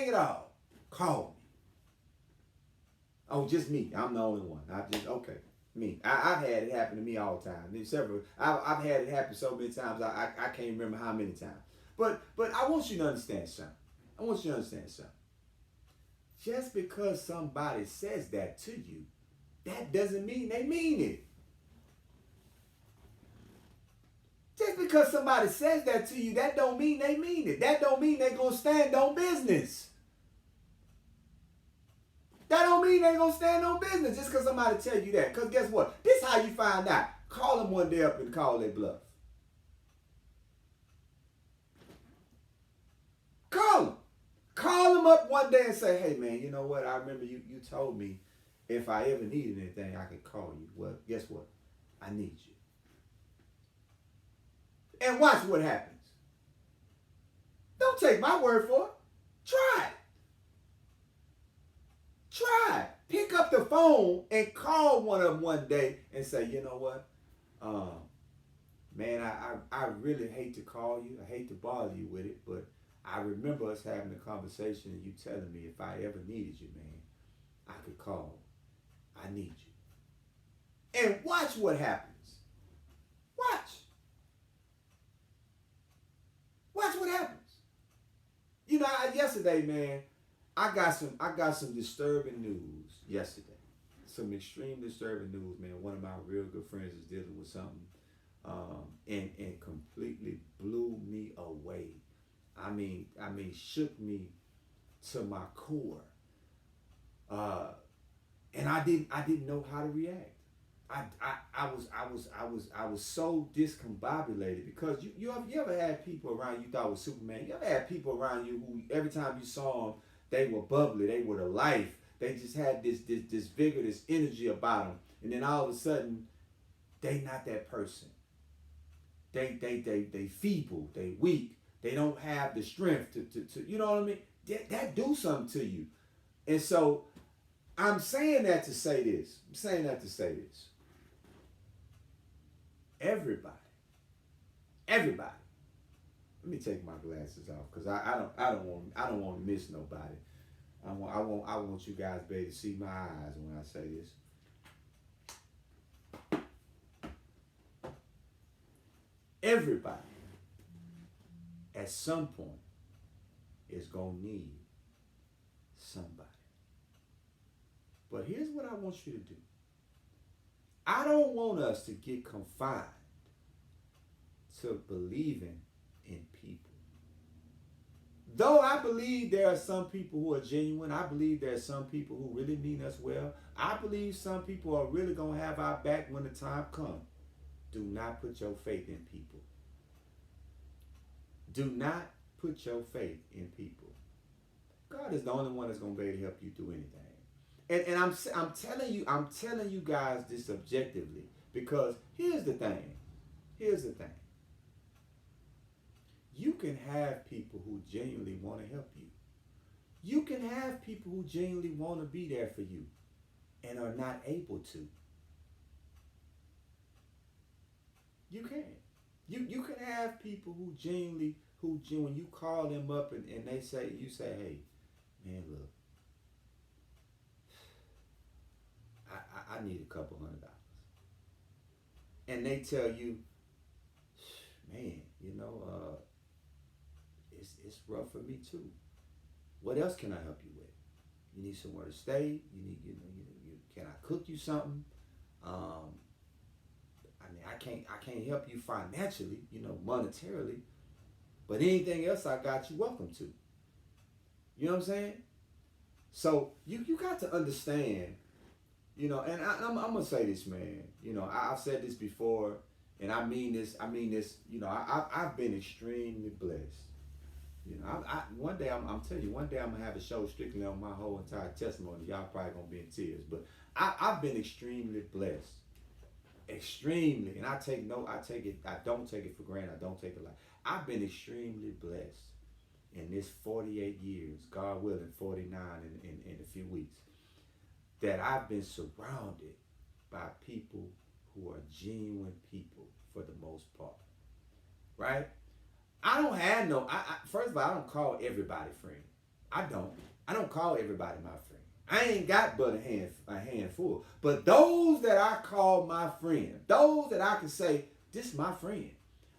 at all, call me. Oh, just me. I'm the only one. Okay. Me. I've had it happen to me all the time. I've had it happen so many times, I can't remember how many times. But I want you to understand something. Just because somebody says that to you, that doesn't mean they mean it. Just because somebody says that to you, that don't mean they mean it. That don't mean they're going to stand on business. That don't mean they're going to stand on business just because somebody tell you that. Because guess what? This is how you find out. Call them one day up and call their bluff. Call them. Call them up one day and say, hey man, you know what? I remember you told me if I ever needed anything, I could call you. Well, guess what? I need you. And watch what happens. Don't take my word for it. Try it. Try. Pick up the phone and call one of them one day and say, you know what? Man, I really hate to call you. I hate to bother you with it, but I remember us having a conversation and you telling me if I ever needed you, man, I could call. I need you. And watch what happens. Watch. Watch what happens. You know, yesterday, man, I got some disturbing news yesterday. Some extreme disturbing news, man. One of my real good friends is dealing with something and completely blew me away. I mean, shook me to my core. And I didn't know how to react. I was so discombobulated because you ever had people around you thought was Superman? You ever had people around you who every time you saw them, they were bubbly, they were the life. They just had this vigor, this energy about them. And then all of a sudden, they not that person. They feeble, they weak. They don't have the strength to you know what I mean? That do something to you. And so I'm saying that to say this. Everybody. Let me take my glasses off because I don't want to miss nobody. I want you guys to be able to see my eyes when I say this. Everybody at some point is gonna need somebody. But here's what I want you to do. I don't want us to get confined to believing in people. Though I believe there are some people who are genuine, I believe there are some people who really mean us well. I believe some people are really going to have our back when the time comes. Do not put your faith in people. Do not put your faith in people. God is the only one that's going to be able to help you do anything. And I'm telling you guys this objectively because here's the thing. Here's the thing. You can have people who genuinely want to help you. You can have people who genuinely want to be there for you and are not able to. You can. You can have people who genuinely, when you call them up and they say, you say, hey, man, look, I need a couple $100. And they tell you, man, it's rough for me too. What else can I help you with? You need somewhere to stay. Can I cook you something? I can't help you financially, monetarily, but anything else I got you welcome to. You know what I'm saying? So you got to understand, and I'm gonna say this, man. I've said this before, and I mean this. I've been extremely blessed. One day I'm telling you, one day I'm gonna have a show strictly on my whole entire testimony. Y'all probably gonna be in tears, but I've been extremely blessed, extremely, and I don't take it for granted. I don't take it like I've been extremely blessed in this 48 years, God willing, 49 in a few weeks, that I've been surrounded by people who are genuine people for the most part, right? I don't have no. First of all, I don't call everybody friend. I don't call everybody my friend. I ain't got but a handful. But those that I call my friend, those that I can say, this is my friend,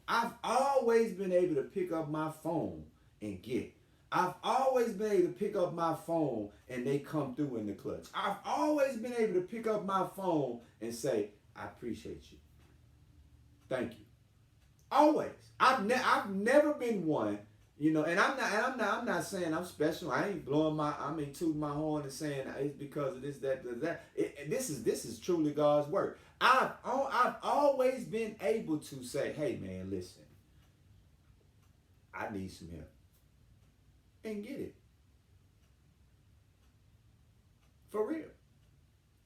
I've always been able to pick up my phone and get. I've always been able to pick up my phone and they come through in the clutch. I've always been able to pick up my phone and say, I appreciate you. Thank you. Always. I've never been one, and I'm not saying I'm special. I ain't tooting my horn and saying it's because of this, that. This is truly God's work. I've always been able to say, hey man, listen, I need some help. And get it. For real.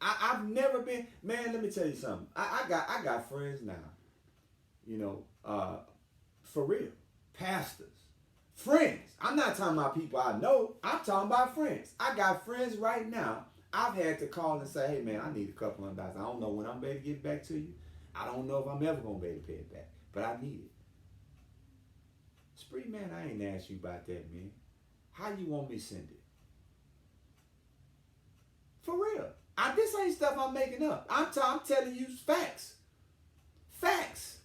I've never been, man, let me tell you something. I got friends now, for real. Pastors. Friends. I'm not talking about people I know. I'm talking about friends. I got friends right now. I've had to call and say, hey man, I need a couple $100. I don't know when I'm able to get it back to you. I don't know if I'm ever going to be able to pay it back. But I need it. Spree, man, I ain't asked you about that, man. How you want me to send it? For real. This ain't stuff I'm making up. I'm telling you facts. Facts.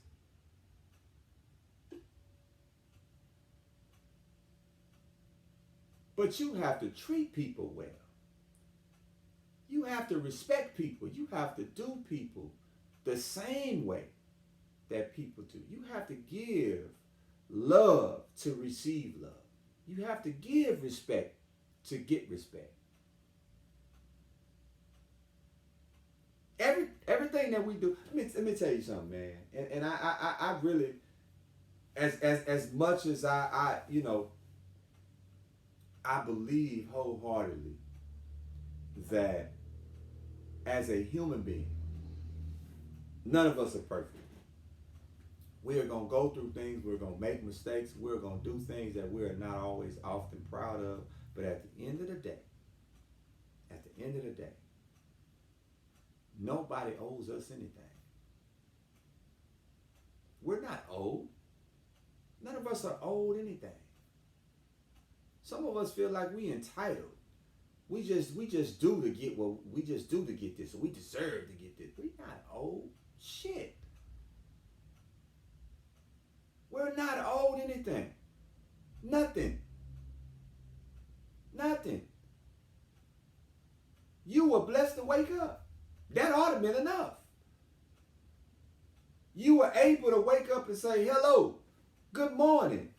But you have to treat people well. You have to respect people. You have to do people the same way that people do. You have to give love to receive love. You have to give respect to get respect. Everything that we do, let me tell you something, man. And I really, as much as I believe wholeheartedly that as a human being, none of us are perfect. We are going to go through things. We're going to make mistakes. We're going to do things that we're not always often proud of. But at the end of the day, nobody owes us anything. We're not owed. None of us are owed anything. Some of us feel like we entitled. We just do to get this, or we deserve to get this. We're not owed shit. We're not owed anything. Nothing. You were blessed to wake up. That ought to been enough. You were able to wake up and say, hello, good morning.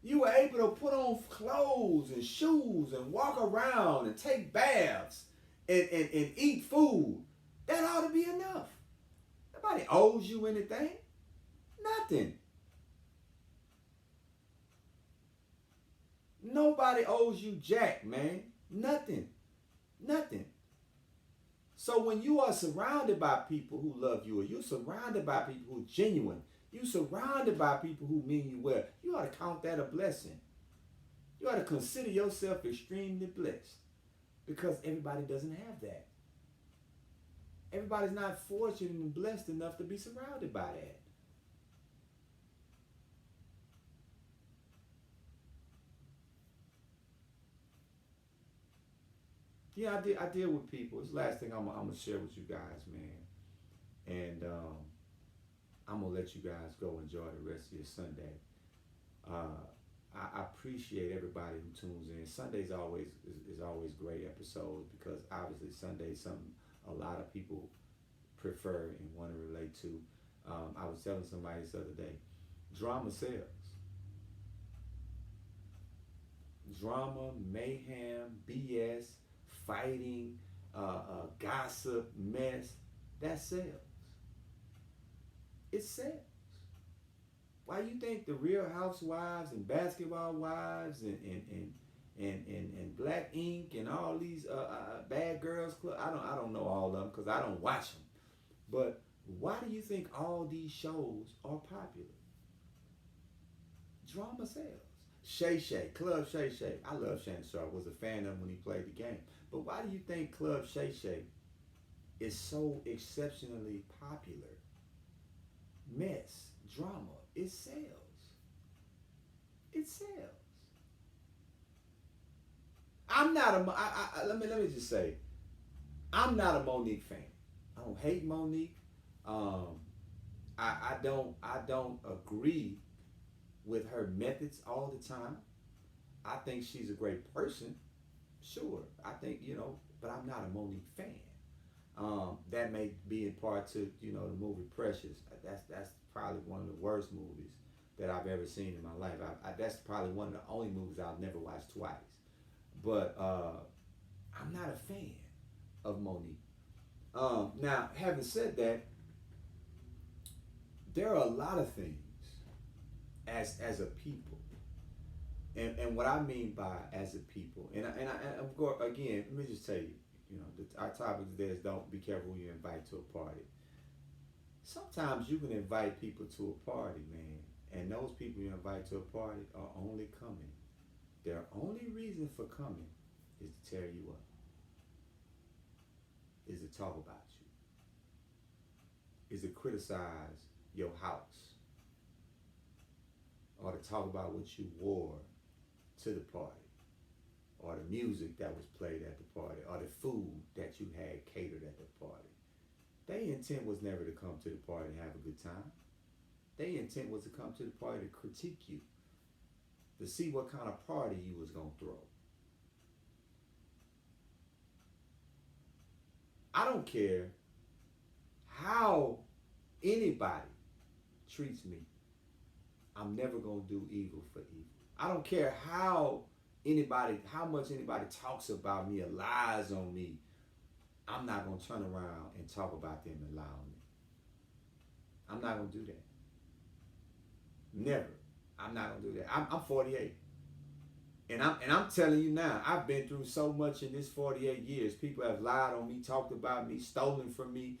You were able to put on clothes and shoes and walk around and take baths and eat food. That ought to be enough. Nobody owes you anything. Nothing. Nobody owes you jack, man. Nothing. So when you are surrounded by people who love you, or you're surrounded by people who are genuine, you surrounded by people who mean you well, you ought to count that a blessing. You ought to consider yourself extremely blessed, because everybody doesn't have that. Everybody's not fortunate and blessed enough to be surrounded by that. Yeah, I deal with people. It's the last thing I'm gonna share with you guys, man. And I'm gonna let you guys go enjoy the rest of your Sunday. Uh, I appreciate everybody who tunes in. Sundays always is always great episodes, because obviously Sunday is something a lot of people prefer and want to relate to. I was telling somebody this other day, drama sells. Drama, mayhem, BS, fighting, gossip, mess, that sells. It sells. Why you think the Real Housewives and Basketball Wives and Black Ink and all these Bad Girls Club? I don't know all of them, because I don't watch them. But why do you think all these shows are popular? Drama sells. Shay Shay, Club Shay Shay. I love Shannon Sharp. Was a fan of him when he played the game. But why do you think Club Shay Shay is so exceptionally popular? Mess, drama, it sells. It sells. I'm not a. Let me just say, I'm not a Monique fan. I don't hate Monique. I don't agree with her methods all the time. I think she's a great person. Sure, I think, but I'm not a Monique fan. That may be in part to the movie Precious. That's probably one of the worst movies that I've ever seen in my life. That's probably one of the only movies I'll never watch twice. But I'm not a fan of Monique. Now, having said that, there are a lot of things as a people, and what I mean by as a people, and I'm going again. Let me just tell you, our topic today is don't be careful who you invite to a party. Sometimes you can invite people to a party, man, and those people you invite to a party are only coming. Their only reason for coming is to tear you up, is to talk about you, is to criticize your house, or to talk about what you wore to the party, or the music that was played at the party, or the food that you had catered at the party. Their intent was never to come to the party and have a good time. Their intent was to come to the party to critique you, to see what kind of party you was going to throw. I don't care how anybody treats me. I'm never going to do evil for evil. I don't care how much anybody talks about me or lies on me. I'm not going to turn around and talk about them and lie on me. I'm not going to do that. Never. I'm not going to do that. I'm 48. And I'm telling you now, I've been through so much in this 48 years. People have lied on me, talked about me, stolen from me,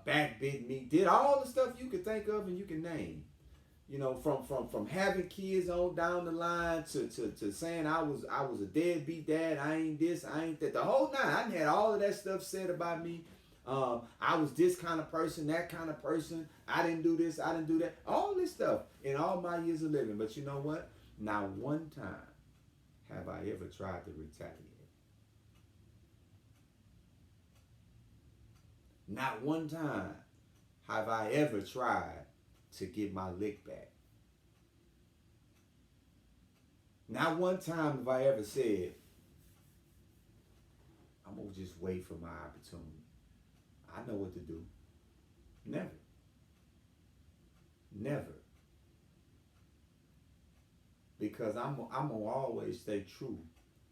backbit me, did all the stuff you could think of and you can name. From having kids on down the line to saying I was a deadbeat dad, I ain't this, I ain't that. The whole nine. I had all of that stuff said about me. I was this kind of person, that kind of person. I didn't do this, I didn't do that. All this stuff in all my years of living. But you know what? Not one time have I ever tried to retaliate. Not one time have I ever tried to get my lick back. Not one time have I ever said, I'm going to just wait for my opportunity. I know what to do. Never. Never. Because I'm gonna always stay true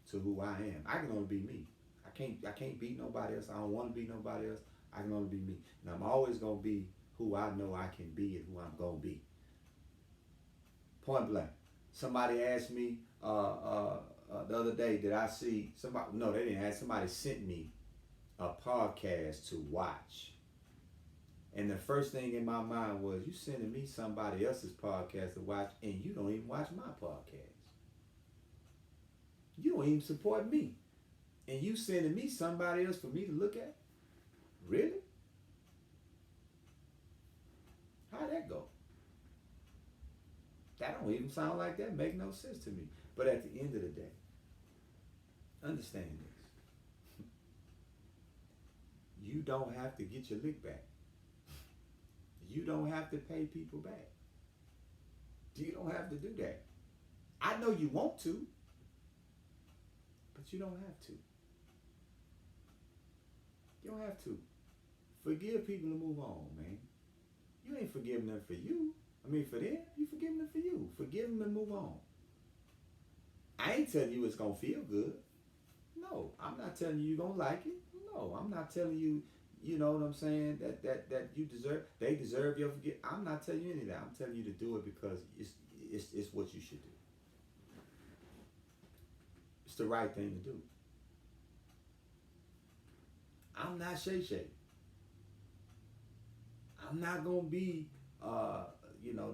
to who I am. I can only be me. I can't be nobody else. I don't want to be nobody else. I can only be me. And I'm always gonna be who I know I can be and who I'm gonna be. Point blank. Somebody asked me the other day, did I see somebody? No, they didn't ask. Somebody sent me a podcast to watch. And the first thing in my mind was, you sending me somebody else's podcast to watch, and you don't even watch my podcast. You don't even support me. And you sending me somebody else for me to look at? Really? How'd that go? That don't even sound like that. Make no sense to me. But at the end of the day, understand this. You don't have to get your lick back. You don't have to pay people back. You don't have to do that. I know you want to, but you don't have to. You don't have to. Forgive people and move on, man. You ain't forgiving them for you. I mean, for them, you forgiving them for you. Forgive them and move on. I ain't telling you it's going to feel good. No, I'm not telling you you're going to like it. No, I'm not telling you, you know what I'm saying, that you deserve, they deserve your forgiveness. I'm not telling you any of that. I'm telling you to do it because it's what you should do. It's the right thing to do. I'm not Shay Shay. I'm not going to be,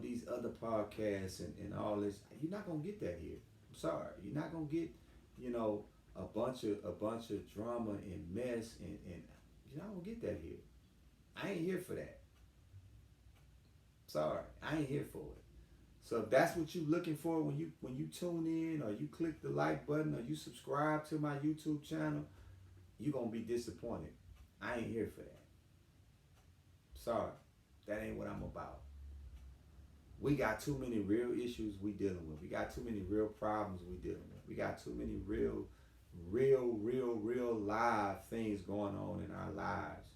these other podcasts and all this. You're not going to get that here. I'm sorry. You're not going to get, a bunch of drama and mess and you're not going to get that here. I ain't here for that. Sorry. I ain't here for it. So if that's what you're looking for when you tune in or you click the like button or you subscribe to my YouTube channel, you're going to be disappointed. I ain't here for that. Sorry. That ain't what I'm about. We got too many real issues we dealing with. We got too many real problems we dealing with. We got too many real live things going on in our lives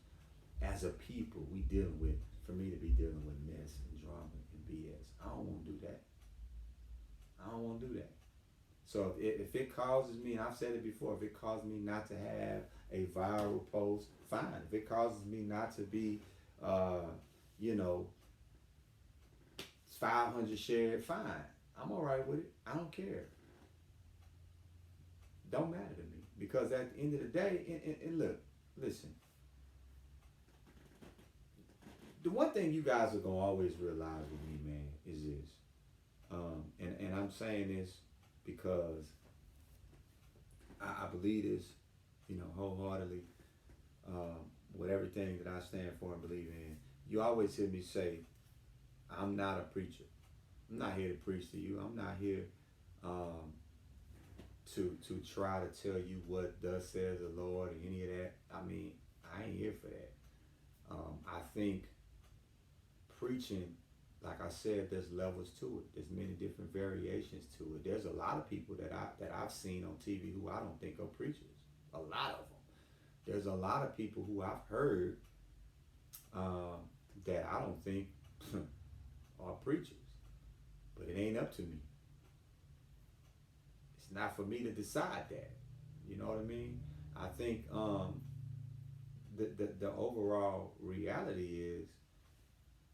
as a people we dealing with for me to be dealing with mess and drama and BS. I don't want to do that. I don't want to do that. So if it causes me, and I've said it before, if it causes me not to have a viral post, fine. If it causes me not to be, 500 shared, fine. I'm all right with it. I don't care. Don't matter to me. Because at the end of the day, and look, listen. The one thing you guys are going to always realize with me, man, is this. And I'm saying this because I believe this, wholeheartedly, with everything that I stand for and believe in. You always hear me say, I'm not a preacher. I'm not here to preach to you. I'm not here to try to tell you what thus says the Lord or any of that. I mean, I ain't here for that. I think preaching, like I said, there's levels to it. There's many different variations to it. There's a lot of people that I've seen on TV who I don't think are preachers. A lot of them. There's a lot of people who I've heard that I don't think are preachers. But it ain't up to me. It's not for me to decide that. You know what I mean? I think the overall reality is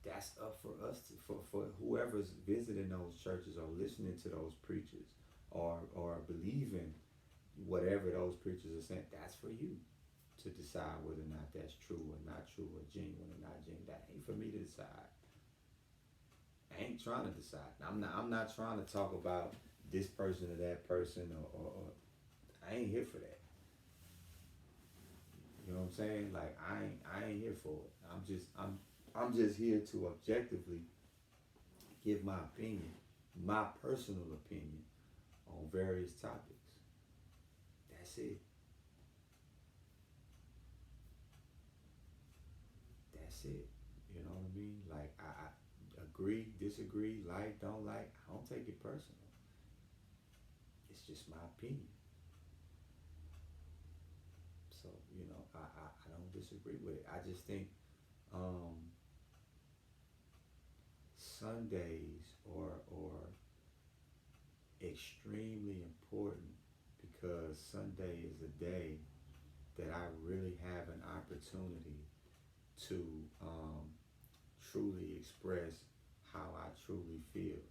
that's up for us for whoever's visiting those churches or listening to those preachers or believing whatever those preachers are saying. That's for you to decide whether or not that's true or not true or genuine or not genuine. That ain't for me to decide. I ain't trying to decide. I'm not trying to talk about this person or that person or I ain't here for that. You know what I'm saying? Like I ain't here for it. I'm just here to objectively give my opinion, my personal opinion on various topics. That's it. That's it. You know what I mean? Like I agree, disagree, like, don't like. I don't take it personal. It's just my opinion. So, I don't disagree with it. I just think Sundays are extremely important because Sunday is a day that I really have an opportunity to truly express how I truly feel.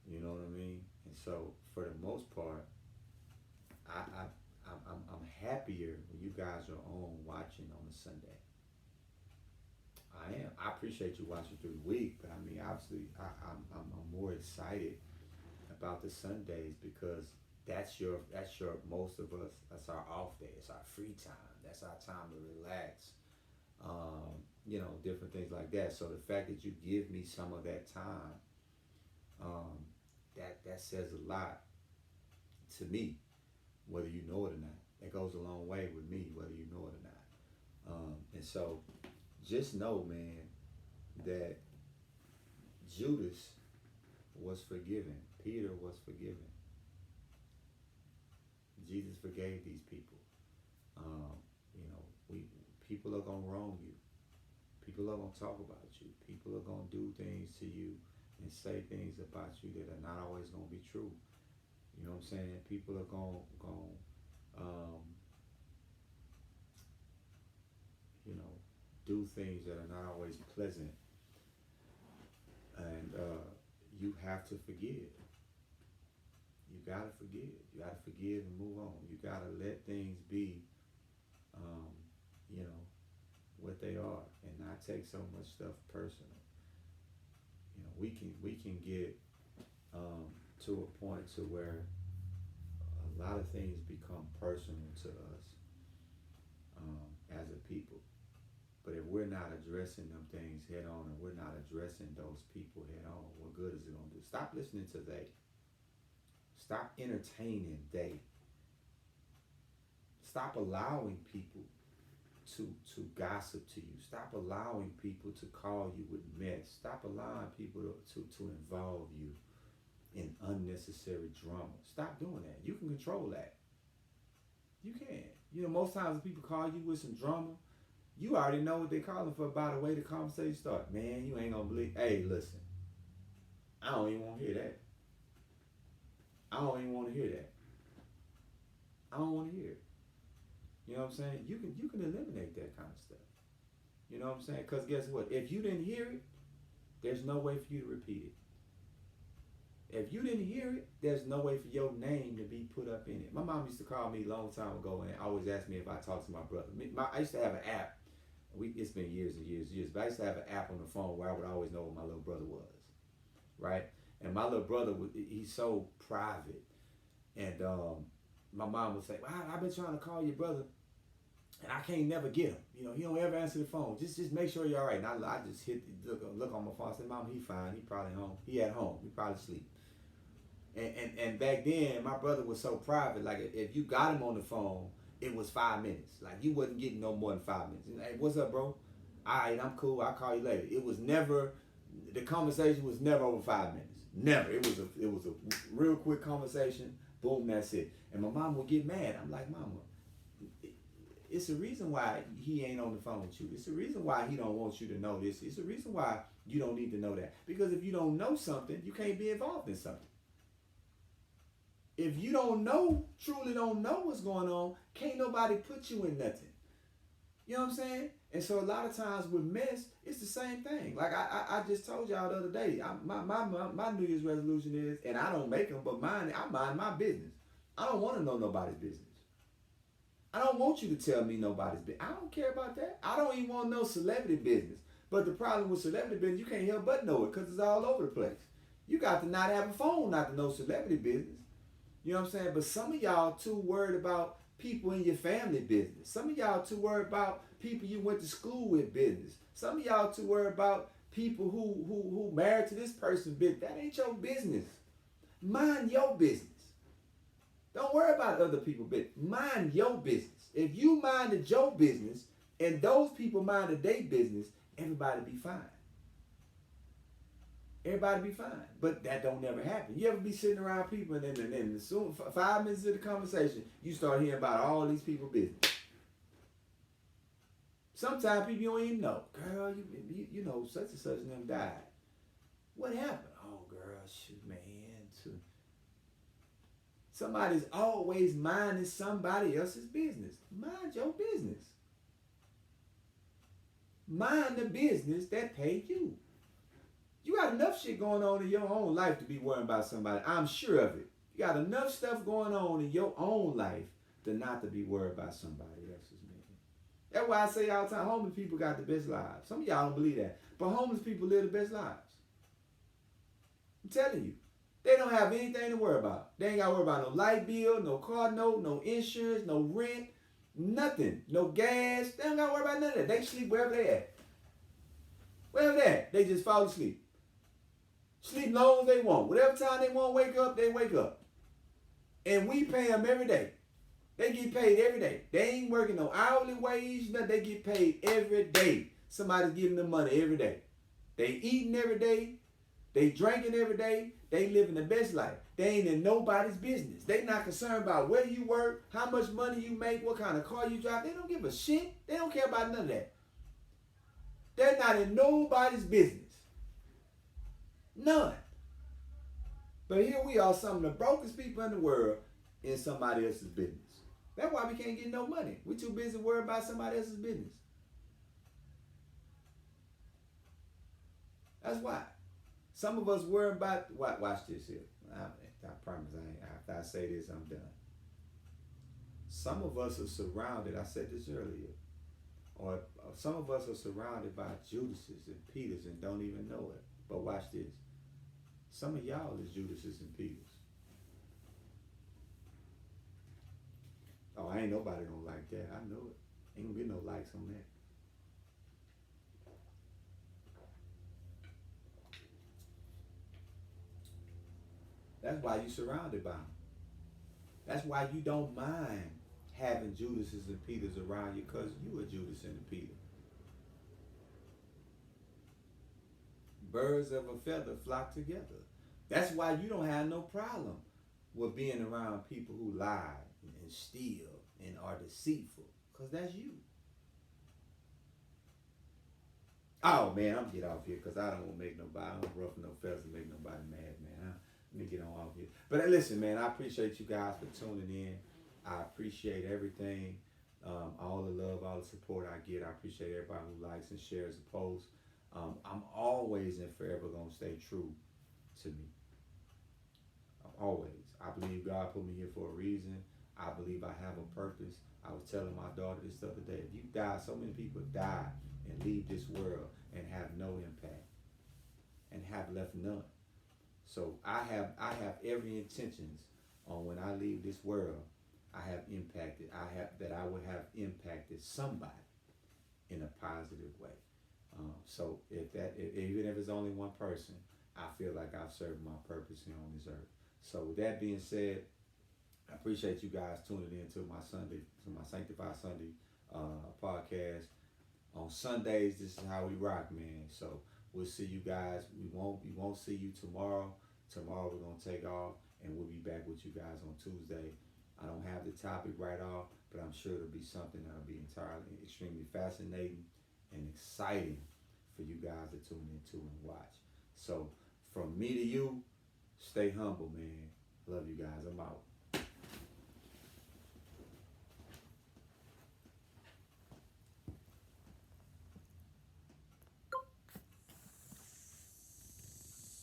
You know what I mean? And so, for the most part, I'm happy happier when you guys are on watching on a Sunday. I am. I appreciate you watching through the week, but I mean, obviously, I'm more excited about the Sundays because that's your most of us. That's our off day. It's our free time. That's our time to relax. Different things like that. So the fact that you give me some of that time, um, that says a lot to me, whether you know it or not. That goes a long way with me, whether you know it or not. And so just know, man, that Judas was forgiven. Peter was forgiven. Jesus forgave these people. Um, we people are gonna wrong you. People are gonna talk about you. People are gonna do things to you and say things about you that are not always gonna be true. You know what I'm saying? People are gonna do things that are not always pleasant, and you have to forgive. You gotta forgive. You gotta forgive and move on. You gotta let things be, um, you know, what they are, and not take so much stuff personal. We can get to a point to where a lot of things become personal to us as a people. But if we're not addressing them things head on, and we're not addressing those people head on, what good is it gonna do? Stop listening to they. Stop entertaining they. Stop allowing people to gossip to you. Stop allowing people to call you with mess. Stop allowing people to involve you in unnecessary drama. Stop doing that. You can control that. You can. Most times when people call you with some drama, you already know what they're calling for by the way the conversation starts. Man, you ain't gonna believe. Hey, listen. I don't even want to hear that. I don't even want to hear that. I don't want to hear it. You know what I'm saying? You can eliminate that kind of stuff. You know what I'm saying? Because guess what? If you didn't hear it, there's no way for you to repeat it. If you didn't hear it, there's no way for your name to be put up in it. My mom used to call me a long time ago and always ask me if I talked to my brother. I used to have an app. It's been years and years and years, but I used to have an app on the phone where I would always know what my little brother was, right? And my little brother, he's so private. And my mom would say, well, I've been trying to call your brother, and I can't never get him. He don't ever answer the phone. Just make sure you're all right. And I just look on my phone. I said, Mom, he fine. He probably home. He at home. He probably sleep. And back then, my brother was so private. Like, if you got him on the phone, it was 5 minutes. Like, you wasn't getting no more than 5 minutes. Hey, what's up, bro? All right, I'm cool. I'll call you later. It was never, the conversation was never over 5 minutes. Never. It was a real quick conversation. Boom, that's it. And my mom would get mad. I'm like, Mama, it's a reason why he ain't on the phone with you. It's a reason why he don't want you to know this. It's a reason why you don't need to know that. Because if you don't know something, you can't be involved in something. If you truly don't know what's going on, can't nobody put you in nothing. You know what I'm saying? And so a lot of times with mess, it's the same thing. Like I just told y'all the other day, my New Year's resolution is, and I don't make them, but mine, I mind my business. I don't want to know nobody's business. I don't want you to tell me nobody's business. I don't care about that. I don't even want to know celebrity business. But the problem with celebrity business, you can't help but know it because it's all over the place. You got to not have a phone not to know celebrity business. You know what I'm saying? But some of y'all too worried about people in your family business. Some of y'all too worried about people you went to school with business. Some of y'all too worried about people who married to this person business. That ain't your business. Mind your business. Don't worry about other people's business. Mind your business. If you minded your business and those people minded their business, everybody be fine. Everybody be fine. But that don't never happen. You ever be sitting around people and then soon 5 minutes of the conversation, you start hearing about all these people's business. Sometimes people you don't even know. Girl, you know, such and such and them died. What happened? Oh, girl, shoot, man. Somebody's always minding somebody else's business. Mind your business. Mind the business that paid you. You got enough shit going on in your own life to be worrying about somebody. I'm sure of it. You got enough stuff going on in your own life than not to be worried about somebody else's man. That's why I say all the time, homeless people got the best lives. Some of y'all don't believe that, but homeless people live the best lives. I'm telling you. They don't have anything to worry about. They ain't got to worry about no light bill, no car note, no insurance, no rent, nothing. No gas. They don't got to worry about none of that. They sleep wherever they at. Wherever they at. They just fall asleep. Sleep long as they want. Whatever time they want to wake up, they wake up. And we pay them every day. They get paid every day. They ain't working no hourly wage, nothing. They get paid every day. Somebody's giving them money every day. They eating every day. They drinking every day. They living the best life. They ain't in nobody's business. They not concerned about where you work, how much money you make, what kind of car you drive. They don't give a shit. They don't care about none of that. They're not in nobody's business. None. But here we are, some of the brokest people in the world in somebody else's business. That's why we can't get no money. We're too busy worrying about somebody else's business. That's why. Some of us worry about, watch this here. I promise after I say this, I'm done. Some of us are surrounded, I said this earlier, or some of us are surrounded by Judases and Peters and don't even know it. But watch this. Some of y'all is Judases and Peters. Oh, ain't nobody gonna like that. I know it. Ain't gonna get no likes on that. That's why you surrounded by them. That's why you don't mind having Judases and Peters around you, because you a Judas and a Peter. Birds of a feather flock together. That's why you don't have no problem with being around people who lie and steal and are deceitful, because that's you. Oh man, I'm gonna get off here because I don't want to make nobody, I don't ruffle no feathers and make nobody mad, man. Let me get on off here. But listen, man, I appreciate you guys for tuning in. I appreciate everything, all the love, all the support I get. I appreciate everybody who likes and shares the post. I'm always and forever gonna stay true to me. Always. I believe God put me here for a reason. I believe I have a purpose. I was telling my daughter this the other day. If you die, so many people die and leave this world and have no impact and have left none. So I have every intentions on when I leave this world, I would have impacted somebody in a positive way. So even if it's only one person, I feel like I've served my purpose here on this earth. So with that being said, I appreciate you guys tuning in to my Sanctified Sunday podcast. On Sundays, this is how we rock, man. So we'll see you guys. We won't see you tomorrow. Tomorrow we're gonna take off, and we'll be back with you guys on Tuesday. I don't have the topic right off, but I'm sure it'll be something that'll be extremely fascinating and exciting for you guys to tune into and watch. So from me to you, stay humble, man. Love you guys. I'm out.